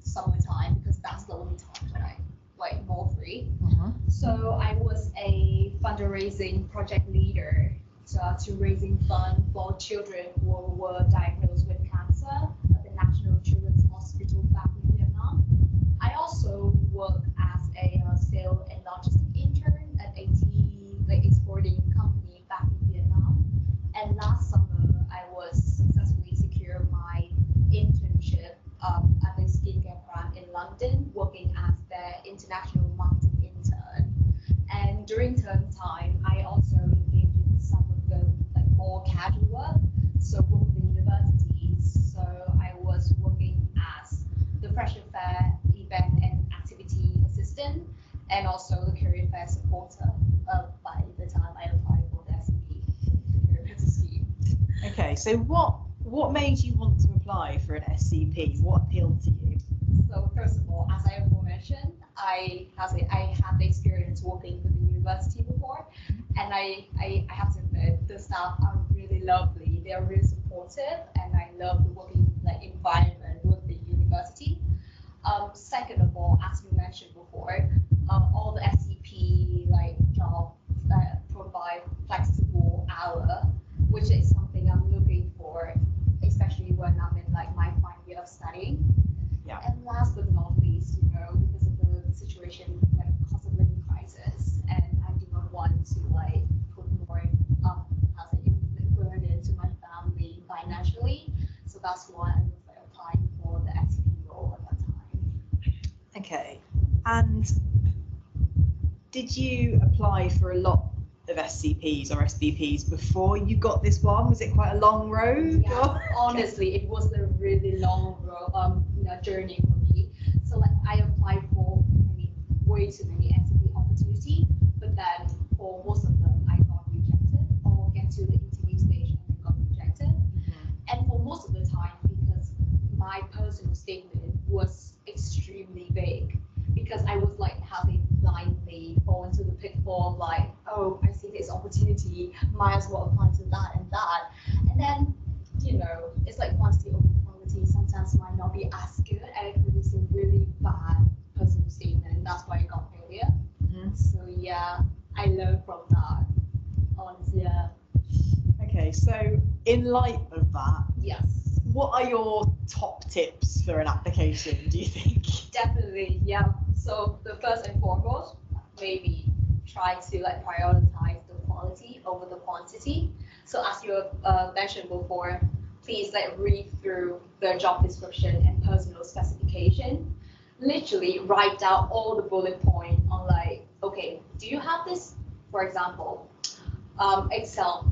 summertime, because that's the only time that I like more free. So I was a fundraising project leader to raising funds for children who were diagnosed with cancer at the National Children's Hospital back in Vietnam. I also worked as a sales and logistics intern at a exporting company back in Vietnam. And last summer, I was successfully secured my internship at a skincare brand in London, working as their international marketing intern. And during term time, I also engaged in some of the more casual work, so work with the universities. So I was working as the Fresh Fair event and activity assistant, and also the career fair supporter by the time I applied for the SCP career mentor scheme. Okay, so what made you want to apply for an SCP? What appealed to you? So first of all, as I mentioned, I had the experience working with the university before, and I have to admit the staff are really lovely. They are really supportive, and I love the working environment with the university. Second of all, as you mentioned before, all the SCP job provide flexible hour, which is something I'm looking for, especially when I'm in my final year of studying. Yeah. And last but not least, because of the situation, cost of living crisis, and I do not want to put more burden into my family financially. So that's why I was applying for the SCP role at that time. Okay, and did you apply for a lot of SCPs or SBPs before you got this one? Was it quite a long road? Yeah, honestly, it was a really long journey for me. So I applied for way too many SCP opportunities, but then for most of them I got rejected or get to the interview stage and got rejected. And for most of the time, because my personal statement was might as well apply to that and that. And then, it's like quantity over quality sometimes might not be as good at producing really bad personal statement, and that's why I got failure. So yeah, I learned from that. Honestly, yeah. Okay, so in light of that, Yes. what are your top tips for an application, do you think? Definitely, yeah. So the first and foremost, maybe try to like prioritize the quality over the quantity. So as you mentioned before, please like read through the job description and personal specification. Literally write down all the bullet points on like, okay, do you have this, for example, Excel,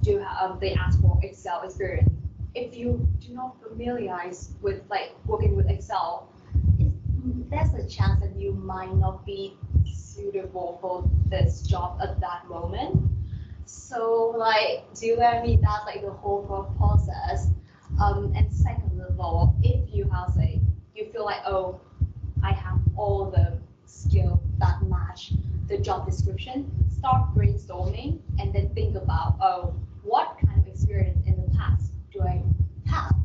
they ask for Excel experience. If you do not familiarize with like working with Excel, there's a chance that you might not be suitable for this job at that moment. So like, do let me that's like the whole process. And second of all, if you have like you feel like, oh, I have all the skills that match the job description, start brainstorming and then think about, oh, what kind of experience in the past do I have?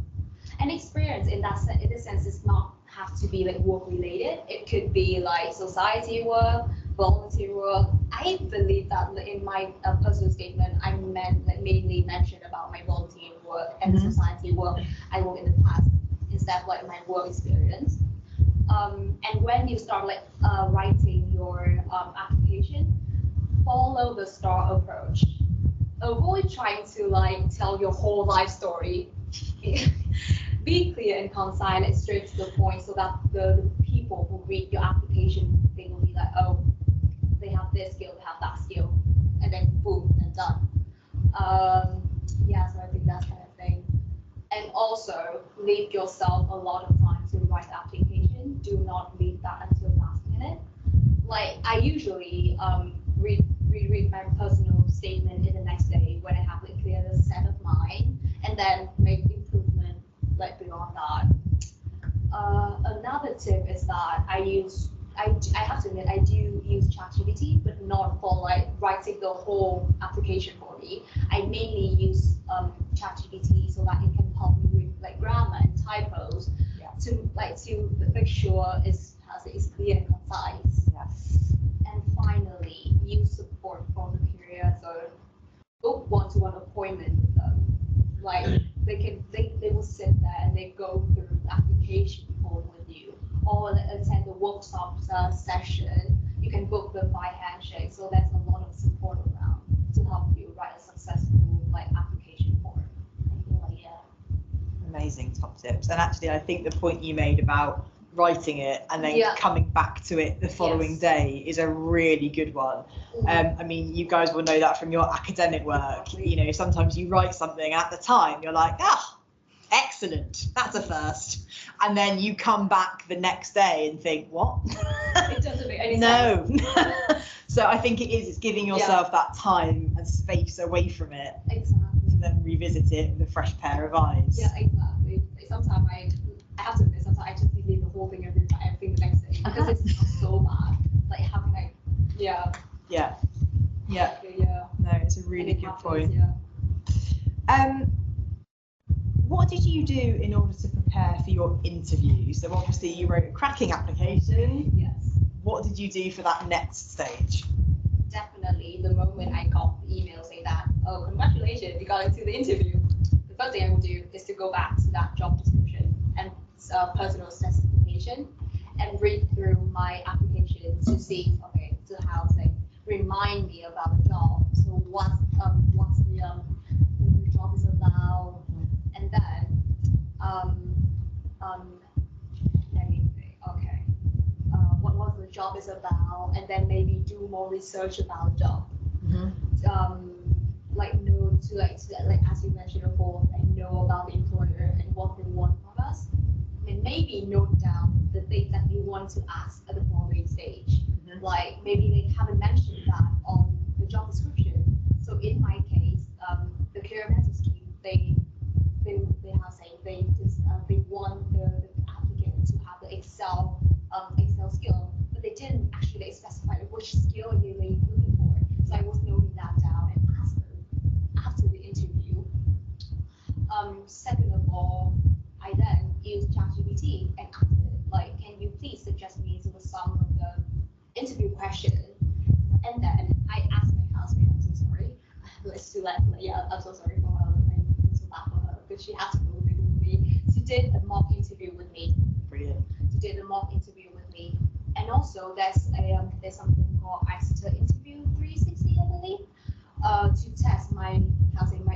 And experience in this sense is not have to be like work related. It could be like society work, volunteer work. I believe that in my personal statement, I mainly mentioned about my volunteer work and society work I work in the past instead of like my work experience. And when you start like writing your application, follow the STAR approach. Avoid trying to like tell your whole life story. Be clear and concise and straight to the point so that the people who read your application, they will be like, oh, they have this skill, they have that skill, and then boom, and done. Yeah, so I think that's kind of thing. And also leave yourself a lot of time to write the application. Do not leave that until last minute. Like I usually reread my personal statement in the next day when I have a clear set of mind, and then make improvement like beyond that. Another tip is that I have to admit I do use ChatGPT, but not for like writing the whole application for me. I mainly use ChatGPT so that it can help me with like grammar and typos to make sure it's clear and concise. Yes. And finally, use support from the career. So book one-to-one appointment with them. Like they will sit there and they go through the application form with you, or attend the workshop session. You can book them by handshake. So there's a lot of support around to help you write a successful like application form. I feel like Amazing top tips. And actually, I think the point you made about writing it and then coming back to it the following day is a really good one. I mean, you guys will know that from your academic work. Exactly. Sometimes you write something at the time, you're like, excellent, that's a first. And then you come back the next day and think, what? It doesn't make any sense. No. So I think it's giving yourself that time and space away from it. Exactly. To then revisit it with a fresh pair of eyes. Yeah, exactly. Sometimes I have to admit, sometimes I just delete the whole thing everything the next day because it's not so bad. Like having like, Yeah. No, it's a really good point. Yeah. What did you do in order to prepare for your interview? So obviously you wrote a cracking application. Yes. What did you do for that next stage? Definitely, the moment I got the email saying that, oh, congratulations, you got into the interview, the first thing I would do is to go back to that job description and personal specification and read through my application to see, okay, to how they remind me about the job. So what's the job is about, and then let me think. Okay. What the job is about, and then maybe do more research about the job. Like as you mentioned before, like know about the employer and what they want from us, and maybe note down the things that you want to ask at the following stage. Like maybe they haven't mentioned that on the job description. So in my case, the career mentor scheme, they want the applicant to have the Excel skill, but they didn't actually specify which skill they were looking for. So I was noting that down and asked them after the Second of all, I then use ChatGPT and asked it, like, can you please suggest me to some of the interview questions? And then I asked my housemate, I'm so sorry, let's do that. Yeah, I'm so sorry for her. I'm so bad for her because she had to go with me. She did a mock interview with me. Brilliant. She did a mock interview with me, and also there's something called Exeter Interview 360, I believe, to test my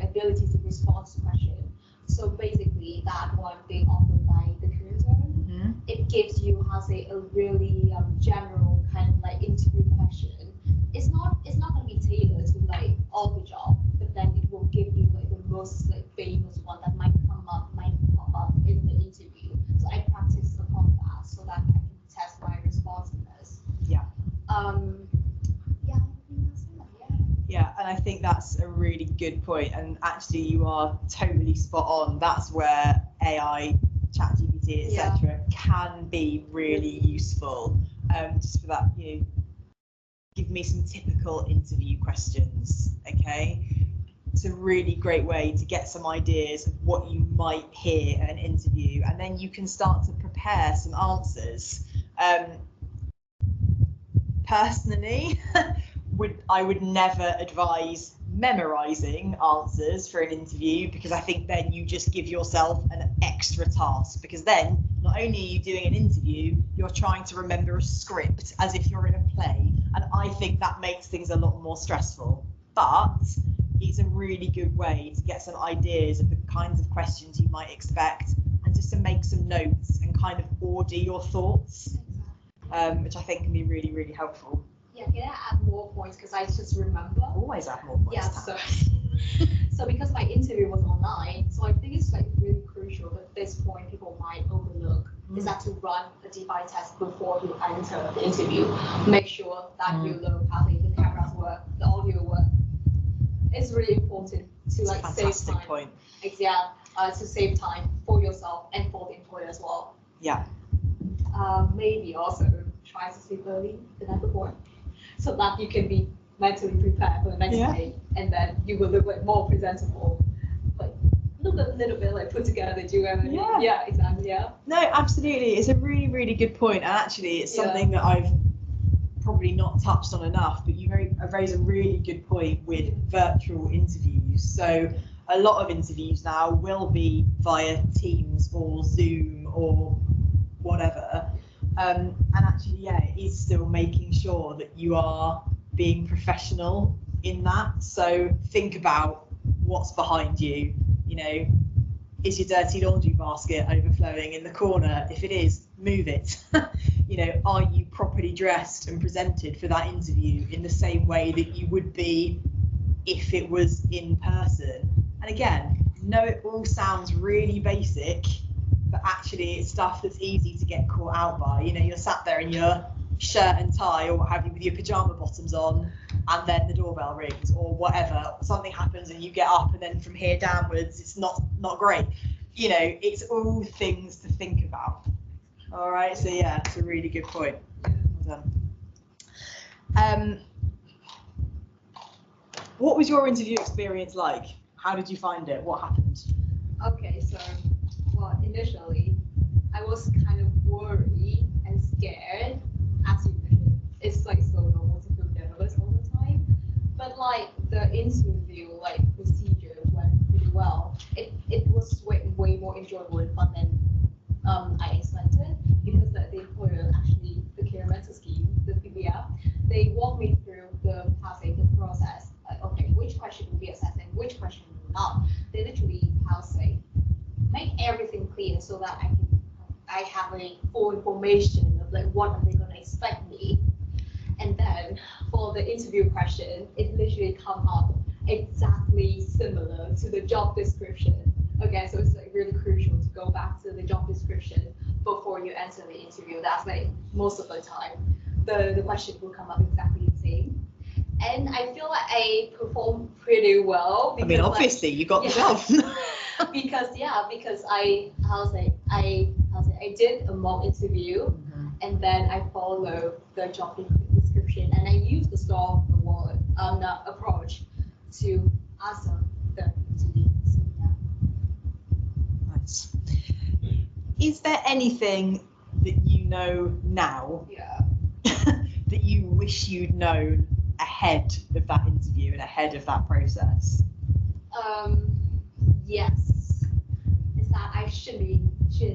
ability to respond to questions. So basically, that one being offered by the career zone, it gives you a really general kind of like interview question. It's not going to be tailored to like all the job, but then it will give you like the most like famous one that might pop up in the interview. So I practice upon that so that I can test my responsiveness. Yeah. Yeah, I think that's it. Yeah. Yeah, and I think that's a really good point. And actually, you are totally spot on. That's where AI, ChatGPT, etc., can be really useful. Just for that, give me some typical interview questions. Okay, it's a really great way to get some ideas of what you might hear at an interview, and then you can start to prepare some answers. Personally, I would never advise memorizing answers for an interview, because I think then you just give yourself an extra task, because then not only are you doing an interview, you're trying to remember a script as if you're in a play, and I think that makes things a lot more stressful. But it's a really good way to get some ideas of the kinds of questions you might expect, and just to make some notes and kind of order your thoughts, which I think can be really, really helpful. Yeah, can I add more points, because I just remember? Always add more points. Yeah, so because my interview was online, so I think it's like really crucial at this point people might overlook is that to run a DeFi test before you enter the interview. Make sure that you know how the cameras work, the audio work. It's really important to like save time. Point. Yeah, to save time for yourself and for the employer as well. Yeah. Maybe also try to sleep early the night before, so that you can be mentally prepared for the next day, and then you will look like more presentable, like a little bit like put together. Do you ever? Yeah, exactly. Yeah. No, absolutely. It's a really, really good point, and actually, it's something that I've probably not touched on enough. But you raise a really good point with virtual interviews. So a lot of interviews now will be via Teams or Zoom or whatever. And actually, it is still making sure that you are being professional in that. So think about what's behind you. Is your dirty laundry basket overflowing in the corner? If it is, move it. Are you properly dressed and presented for that interview in the same way that you would be if it was in person? And again, it all sounds really basic, but actually it's stuff that's easy to get caught out by. You're sat there in your shirt and tie or what have you with your pajama bottoms on, and then the doorbell rings or whatever, something happens and you get up, and then from here downwards it's not great. It's all things to think about. All right, so it's a really good point. Well done. What was your interview experience like? How did you find it? What happened? Okay, so initially I was kind of worried and scared, as you mentioned. It's like so normal to feel nervous all the time, but like the interview procedure went pretty well. It was way more enjoyable and fun than I expected, because the employer, actually the care mental scheme, the PBF, they walked me through the process. Like, okay, which question will be assessing, which question will not. They literally make everything clear so that I have a full information of like what are they going to expect me. And then for the interview question, it literally come up exactly similar to the job description. Okay, so it's like really crucial to go back to the job description before you enter the interview. That's like most of the time the question will come up exactly the same. And I feel like I performed pretty well. Because, obviously you got the job. because I did a mock interview, and then I followed the job description, and I used the STORM approach to answer the interview. So is there anything that you know now Yeah. that you wish you'd known ahead of that interview and ahead of that process? Yes. Is that I should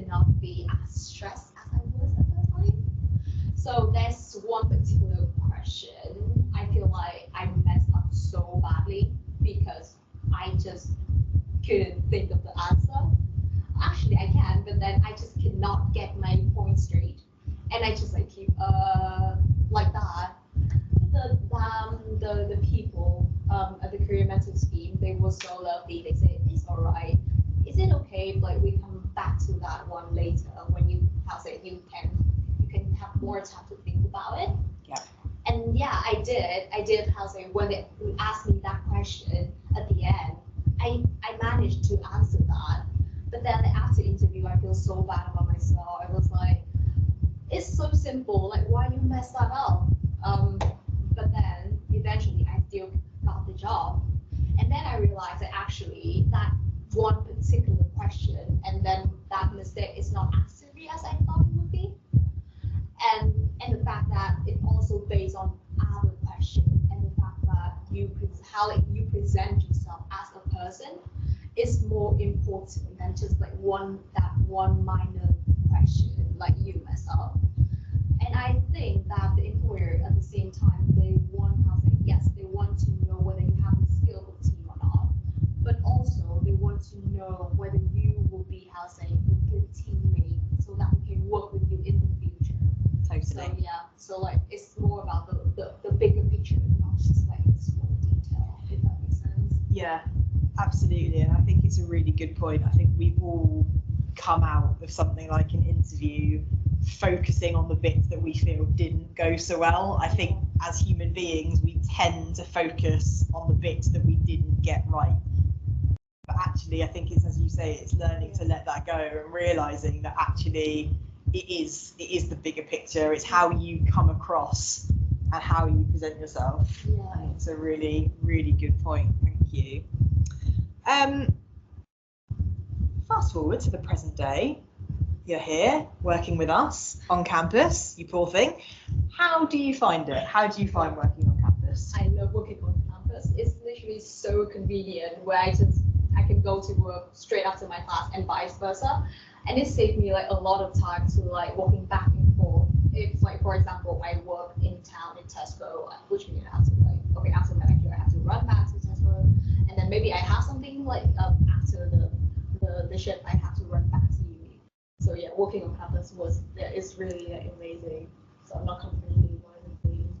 not be as stressed as I was at that time. So there's one particular question I feel like I messed up so badly because I just couldn't think of the answer. Actually, I can, but then I just cannot get my point straight, and I just like keep like that. The people at the career mentor scheme, they were so lovely. They said it's all right. Is it okay if like we come back to that one later when you you can have more time to think about it? Yeah. And yeah, I did when they asked me that question at the end, I managed to answer that. But then after interview, I feel so bad about myself. I was like, it's so simple. Like, why you mess that up? But then eventually, I still got the job. And then I realized that actually that one particular question and then that mistake is not as serious as I thought it would be. And the fact that it also based on other questions and the fact that how you present yourself as a person is more important than just like one minor question like you mess up. And I think that the employer at the same time they want to know whether you have the skill for the team or not, but also they want to know whether you will be a good teammate so that we can work with you in the future. Totally. So yeah, so like it's more about the bigger picture, not just like the small detail, if that makes sense. Yeah, absolutely. And I think it's a really good point. I think we've all come out of something like an interview focusing on the bits that we feel didn't go so well. I think as human beings, we tend to focus on the bits that we didn't get right. But actually, I think it's, as you say, it's learning to let that go and realizing that actually it is the bigger picture. It's how you come across and how you present yourself. Yeah. I think it's a really, really good point. Thank you. Fast forward to the present day. You're here working with us on campus, you poor thing. How do you find it? How do you find working on campus? I love working on campus. It's literally so convenient where I can go to work straight after my class and vice versa. And it saved me like a lot of time to like walking back and forth. If like for example I work in town in Tesco, which means I have to after my lecture I have to run back to Tesco, and then maybe I have something like after the shift I have to run back to uni. So yeah, working on campus is really amazing. So I'm not complaining or anything.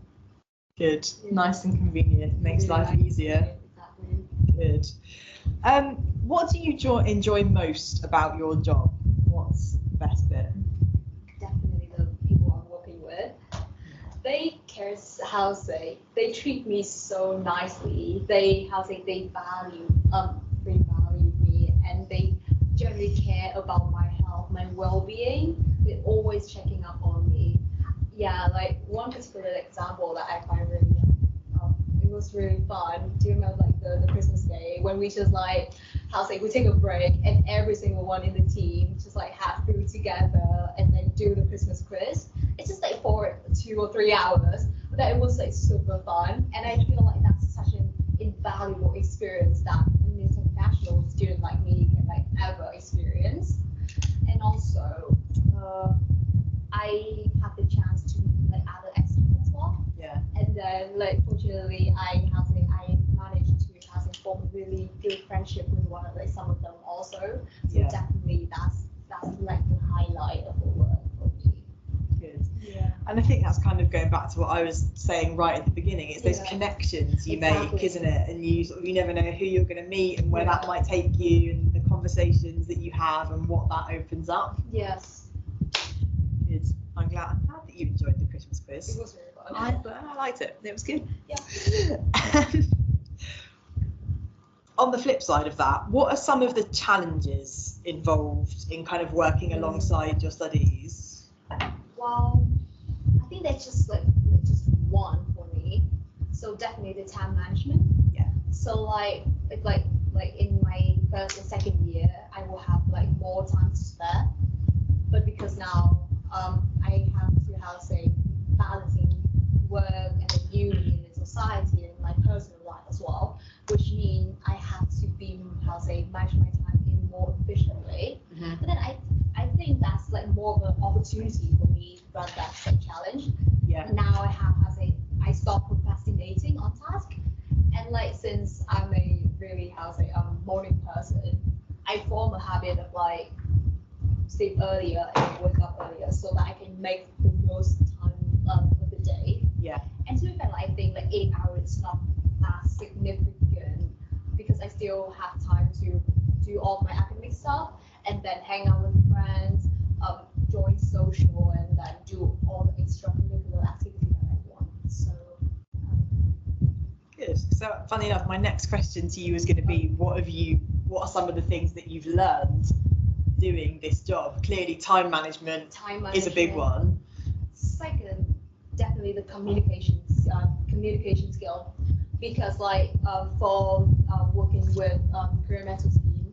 Good, nice and convenient, makes life easier. Exactly. Good. What do you enjoy most about your job? What's the best bit? Definitely the people I'm working with. They care they treat me so nicely. They value me, and they generally care about my health, my well-being. They're always checking up on me. Yeah, like one particular example that I find really it was really fun. Do you remember like the Christmas day when we just like we take a break and every single one in the team just like have food together and then do the Christmas quiz. It's just like for 2 or 3 hours, but that it was like super fun, and I feel like that's such an invaluable experience that an international student like me can like ever experience. And also, I have the chance to meet like other experts as well. Yeah. And then like fortunately I managed to form a really good friendship with some of them also. So definitely that's like the highlight of the work for me. Good. Yeah. And I think that's kind of going back to what I was saying right at the beginning. It's those connections you make, isn't it? And you never know who you're going to meet and where that might take you, and the conversations that you have and what that opens up. Yes. Good. I'm glad that you enjoyed the Christmas quiz. It was really fun. I liked it. It was good. Yeah. On the flip side of that, what are some of the challenges involved in kind of working alongside your studies? Well, I think that's just one for me. So definitely the time management. Yeah. So like in my first and second year, I will have like more time to spare. but because now I have to, how to say, balancing work and the uni and the society and my personal life as well, which means I have to be, how to say, manage my time in a more efficient way. But then I think that's like more of an opportunity for me rather than a challenge. Yeah. Now I have, how to say, I stop procrastinating on task, and like since I'm a really, how to say, morning person, I form a habit of like sleep earlier and wake up earlier so that I can make the most time of the day. Yeah. And to be fair, I think like 8 hours is not that significant because I still have time to do all my academic stuff and then hang out with friends, join social, and then do all the extracurricular activity that I want. So. Good. So, funny enough, my next question to you is going to be, what are some of the things that you've learned doing this job? Clearly, time management is a big one. Second, definitely the communication skill, because like for working with career mentor scheme,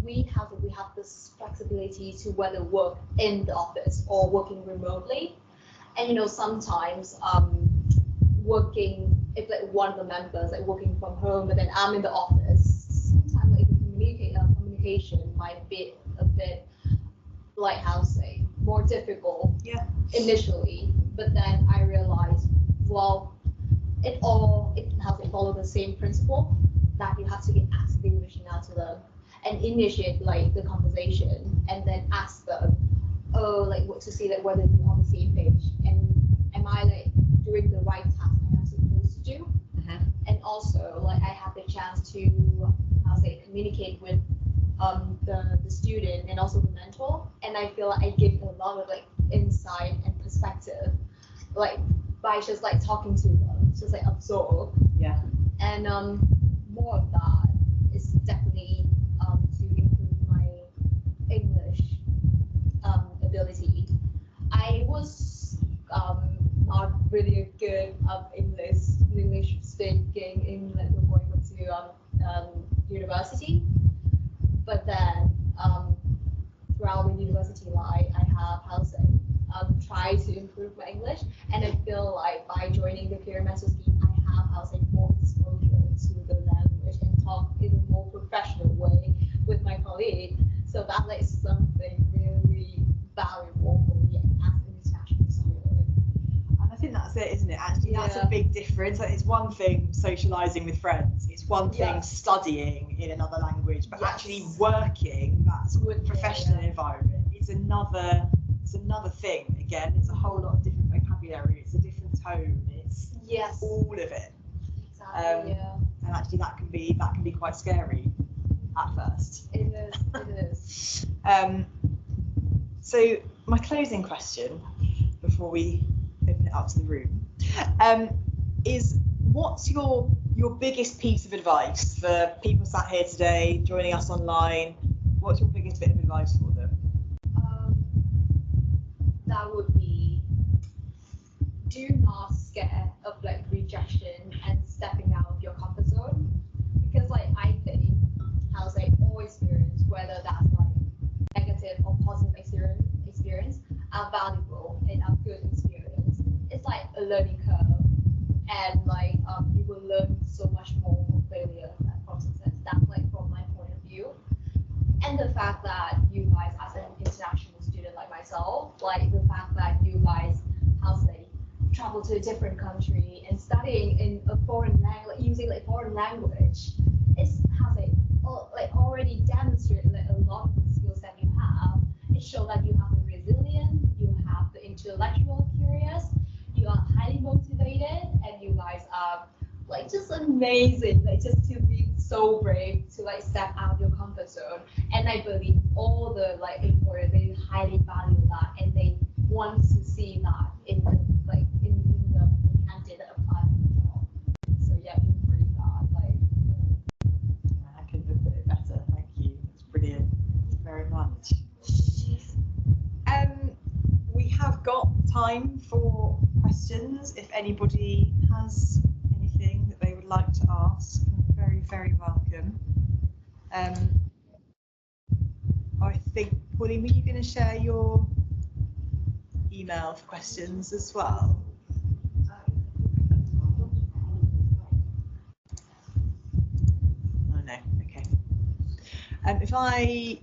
we have this flexibility to whether work in the office or working remotely, and you know sometimes working, if like one of the members like working from home but then I'm in the office, sometimes like communication might be a bit like, how to say, more difficult initially, but then I realized, well, it has to follow the same principle that you have to be actively reaching out to them and initiate like the conversation and then ask them, like what to see that whether we're on the same page and am I like doing the right task I am supposed to do, and also like I have the chance to, how to say, communicate with the student and also the mentor, and I feel like I give a lot of like insight and perspective, like by just like talking to them, just like absorb. Yeah. And more of that is definitely to improve my English ability. I was not really good at English speaking in like before I went to university. But then throughout the university life, I have, how to say, tried to improve my English, and I feel like by joining the career mentor scheme, I have, how to say, more exposure to the language and talk in a more professional way with my colleague. So that like something really valuable for me as an international student. And I think that's it, isn't it? Actually, that's a big difference. Like, it's one thing socialising with friends. It's one thing studying in another language, but actually working that's with professional environment. It's another thing. Again, it's a whole lot of different vocabulary. It's a different tone. It's all of it. Exactly. And actually, that can be quite scary at first. It is. So my closing question before we open it up to the room is, what's your biggest piece of advice for people sat here today joining us online? What's your biggest bit of advice for them? That would be, do not scare of like rejection and stepping out of your comfort zone, because like I think, how to say, all experience, whether that's like negative or positive experience are valuable and are good experience. It's like a learning curve, and like you will learn so much more from failure than from success. That's like from my point of view. And the fact that you guys, as an international student like myself, like the fact that you guys, how to say, travel to a different country and studying in a foreign language, using like foreign language, it's, how to say, like already demonstrated like a lot of the skills that you have. It shows that you have the resilience, you have the intellectual curious, you are highly motivated, and you guys are like just amazing, like just to be so brave to like step out of your comfort zone. And I believe all the like employers, they highly value that, and they want to see that in the candidate apply for the job. So yeah, embrace that. Like, I couldn't have put it better. Thank you. It's brilliant. Thank you very much. We have got time for questions. If anybody has anything that they would like to ask, you're very, very welcome. I think, Pauline, were you going to share your email for questions as well? Oh no, okay. If I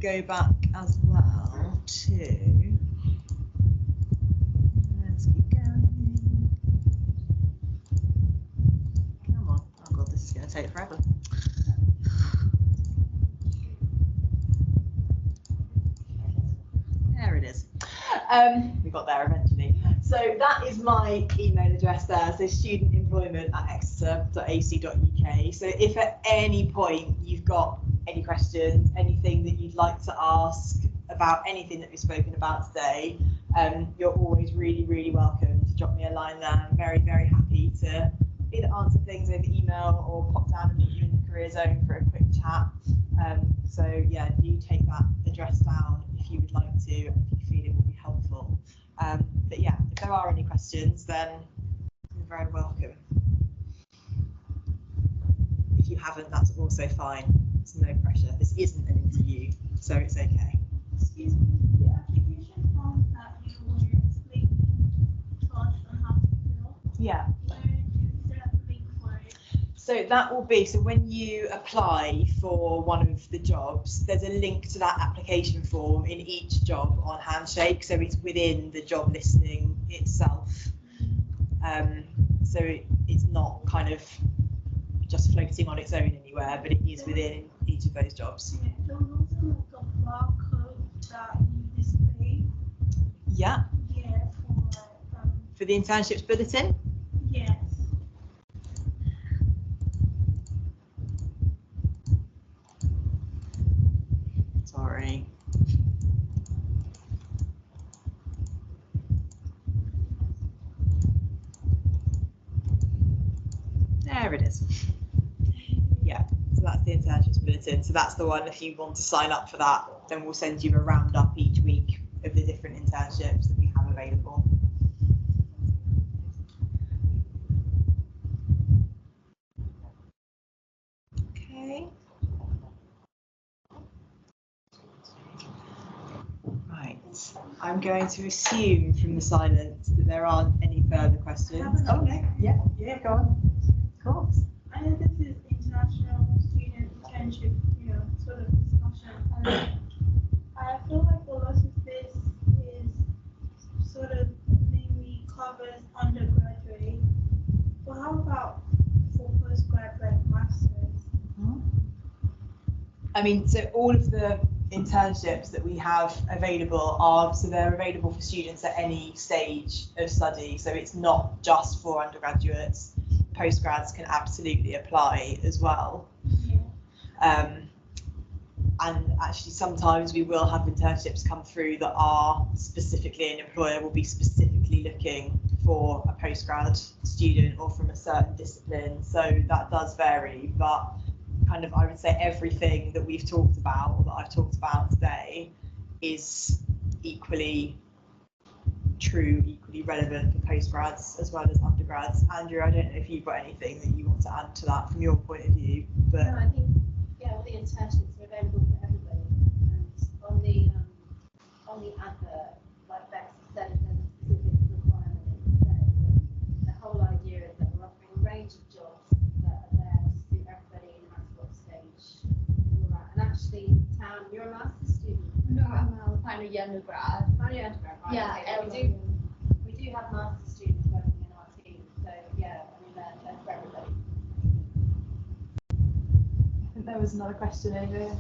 go back as well to, let's keep going. Come on, oh god, this is going to take forever. There it is. We got there eventually. So that is my email address there. So studentemployment@exeter.ac.uk. So if at any point you've got any questions, anything that you'd like to ask about anything that we've spoken about today, you're always really, really welcome to drop me a line there. I'm very, very happy to either answer things over email or pop down and meet you in the career zone for a quick chat. So yeah, do take that address down if you would like to, if you feel it will be helpful. But yeah, if there are any questions, then you're very welcome. If you haven't, that's also fine. There's no pressure. This isn't an interview, so it's okay. Excuse me, the application form that you were explaining to us on how to fill, Yeah. where is there a link for it? So that will be, so when you apply for one of the jobs, there's a link to that application form in each job on Handshake, so it's within the job listing itself. So it's not kind of just floating on its own anywhere, but it is within each of those jobs. Yeah, there was also like a barcode that you display. Yeah, Yeah, for the internships bulletin. yes. Sorry. There it is. Yeah, so that's the internships bulletin. So that's the one, if you want to sign up for that, then we'll send you a roundup each week of the different internships that we have available. Okay. Right, I'm going to assume from the silence that there aren't any further questions. Oh no, yeah, go on. Of course. I know this is international student internship, sort of discussion, and I feel like a lot of this is sort of mainly covers undergraduate. But how about for postgrad, like masters? I mean, so all of the internships that we have available are, so they're available for students at any stage of study. So it's not just for undergraduates. Postgrads can absolutely apply as well. Yeah. And actually sometimes we will have internships come through that are specifically, an employer will be specifically looking for a postgrad student or from a certain discipline. So that does vary, but kind of, I would say everything that we've talked about, or that I've talked about today, is equally true, equally relevant for postgrads as well as undergrads. Andrew, I don't know if you've got anything that you want to add to that from your point of view, but No, I think all the internships are available for everybody. And on the advert, like Bex said, there's a specific requirement in there. The whole idea is that we're offering a range of jobs that are there to suit everybody no matter what stage you're at. And actually, Tam, you're a master's student. No, I'm a final year undergrad. Only undergrad, right? Yeah, Okay, we do have master's students working in our team. So yeah, I mean they're for everybody. I think there was another question over here. Yes,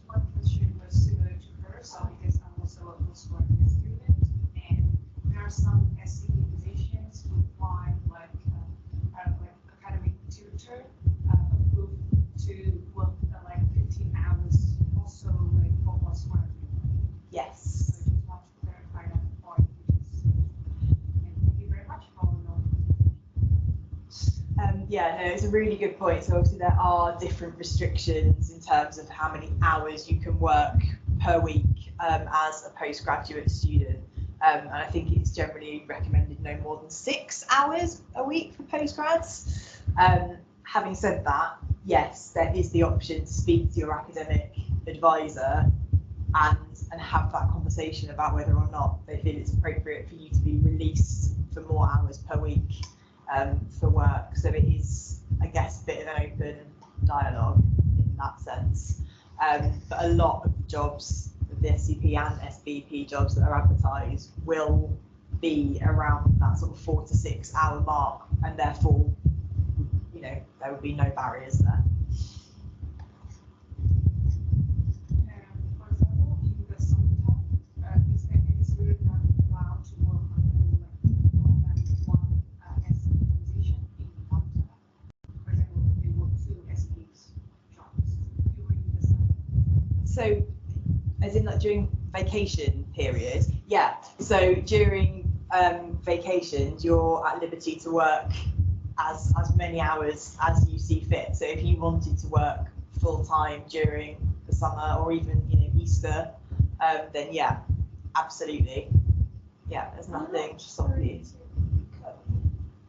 one question was similar to hers, because I'm also a postgraduate student, and there are some SE positions who apply like academic tutor approved to work like 15 hours, also like for postgraduate. Yes. So I just want to clarify that point, and thank you very much for all your. Yeah, no, it's a really good point. So obviously there are different restrictions in terms of how many hours you can work per week as a postgraduate student. And I think it's generally recommended no more than 6 hours a week for postgrads. Having said that, yes, there is the option to speak to your academic advisor and have that conversation about whether or not they feel it's appropriate for you to be released for more hours per week for work. So it is, I guess, a bit of an open dialogue in that sense. But a lot of jobs, the SCP and SBP jobs that are advertised, will be around that sort of 4 to 6 hour mark, and therefore, you know, there would be no barriers there. For example, in the summertime, it's really not allowed to work on more than one SB position in one time. For example, they work 2 SBs jobs during the summer. So, as in like during vacation period, yeah. So during vacations, you're at liberty to work as many hours as you see fit. So if you wanted to work full time during the summer or even, you know, Easter, then yeah, absolutely. Yeah, there's nothing to stop you.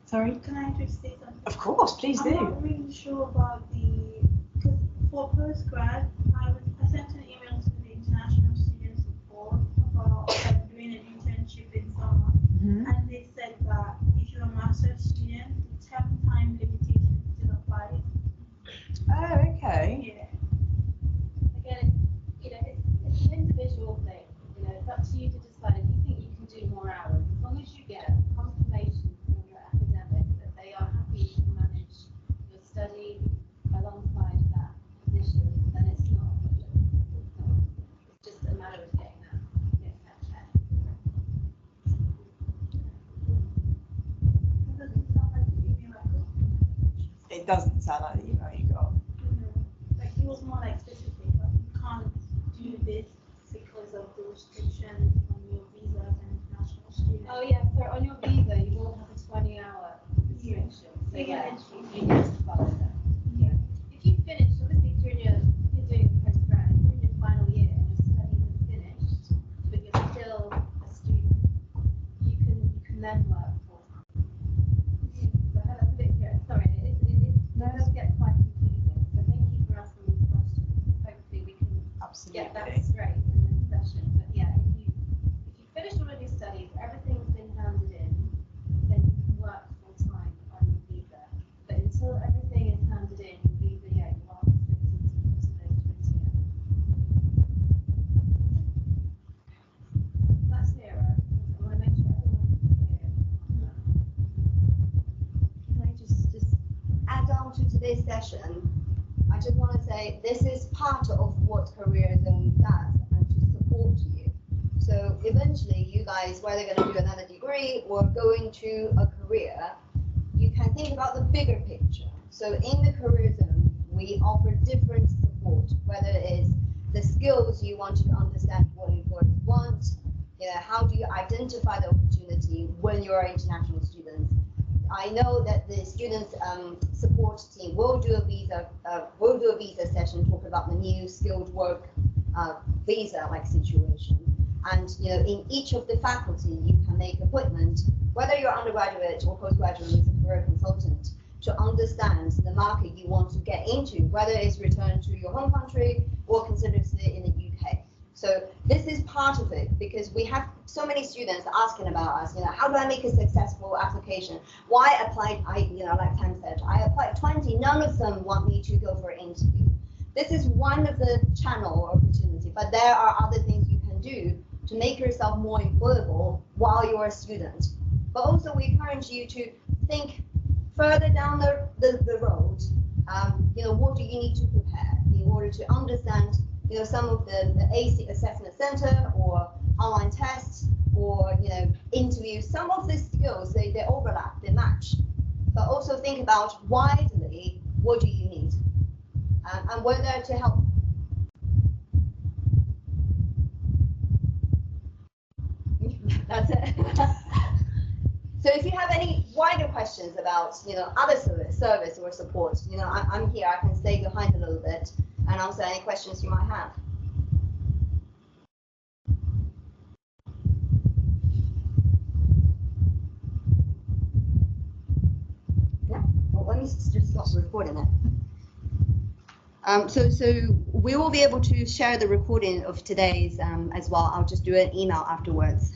Sorry? Can I just say something? Of course, please I'm do. not really sure about because for postgrad, I sent an email to the international student support about doing an internship in summer, and they said that if you're a master's student, the term time limitation still applies. Oh, okay. Yeah. Again, you know, it's an individual thing. You know, it's up to you to decide if you think you can do more hours. As long as you get confirmation from your academic that they are happy to manage your study alongside that position, then it's not a problem. It's just a matter of getting that check. It doesn't sound like the email I got. It doesn't sound like the email you got. Like it was more like specific, like you can't do this because of the restrictions on your visa as an international student. Oh yeah, so on your visa you will have a 20-hour restriction. So yeah, you need to follow that. Yeah. If you finish, obviously during you're doing postgrad, during your final year and your studies are finished, but you're still a student, you can then work full time. So that's a bit clear. Sorry, it does get quite confusing. So thank you for asking these questions. Hopefully we can get that Absolutely. straight in this session. But yeah, if you finished all of your studies, everything's been handed in, then you can work full time on your visa. But until everything is handed in, your visa, yeah, you are restricted to those 20 hours. That's clearer. I want to make sure everyone's clear on that. Can I just add on to today's session? I just want to say this is part of what Careerism does and to support you. So eventually you guys, whether you're going to do another degree or go into a career, you can think about the bigger picture. So in the Careerism, we offer different support, whether it is the skills you want to understand what employers want, you know, how do you identify the opportunity when you're an international student. I know that the students support team will do a visa session, talk about the new skilled work visa like situation. And you know, in each of the faculty, you can make appointment, whether you're undergraduate or postgraduate as a career consultant, to understand the market you want to get into, whether it's return to your home country or consider stay in the UK. So this is part of it because we have so many students asking about us, you know, how do I make a successful application? Why applied, like Tam said, I applied 20, none of them want me to go for an interview. This is one of the channel opportunity, but there are other things you can do to make yourself more employable while you're a student. But also we encourage you to think further down the road, you know, what do you need to prepare in order to understand, you know, some of the AC assessment center or online tests or, you know, interviews, some of the skills, they overlap, they match. But also think about widely, what do you need? And we're there to help. That's it. So if you have any wider questions about, you know, other service or support, you know, I'm here, I can stay behind a little bit and answer any questions you might have. Yeah, well, let me just stop recording it. So we will be able to share the recording of today's as well. I'll just do an email afterwards.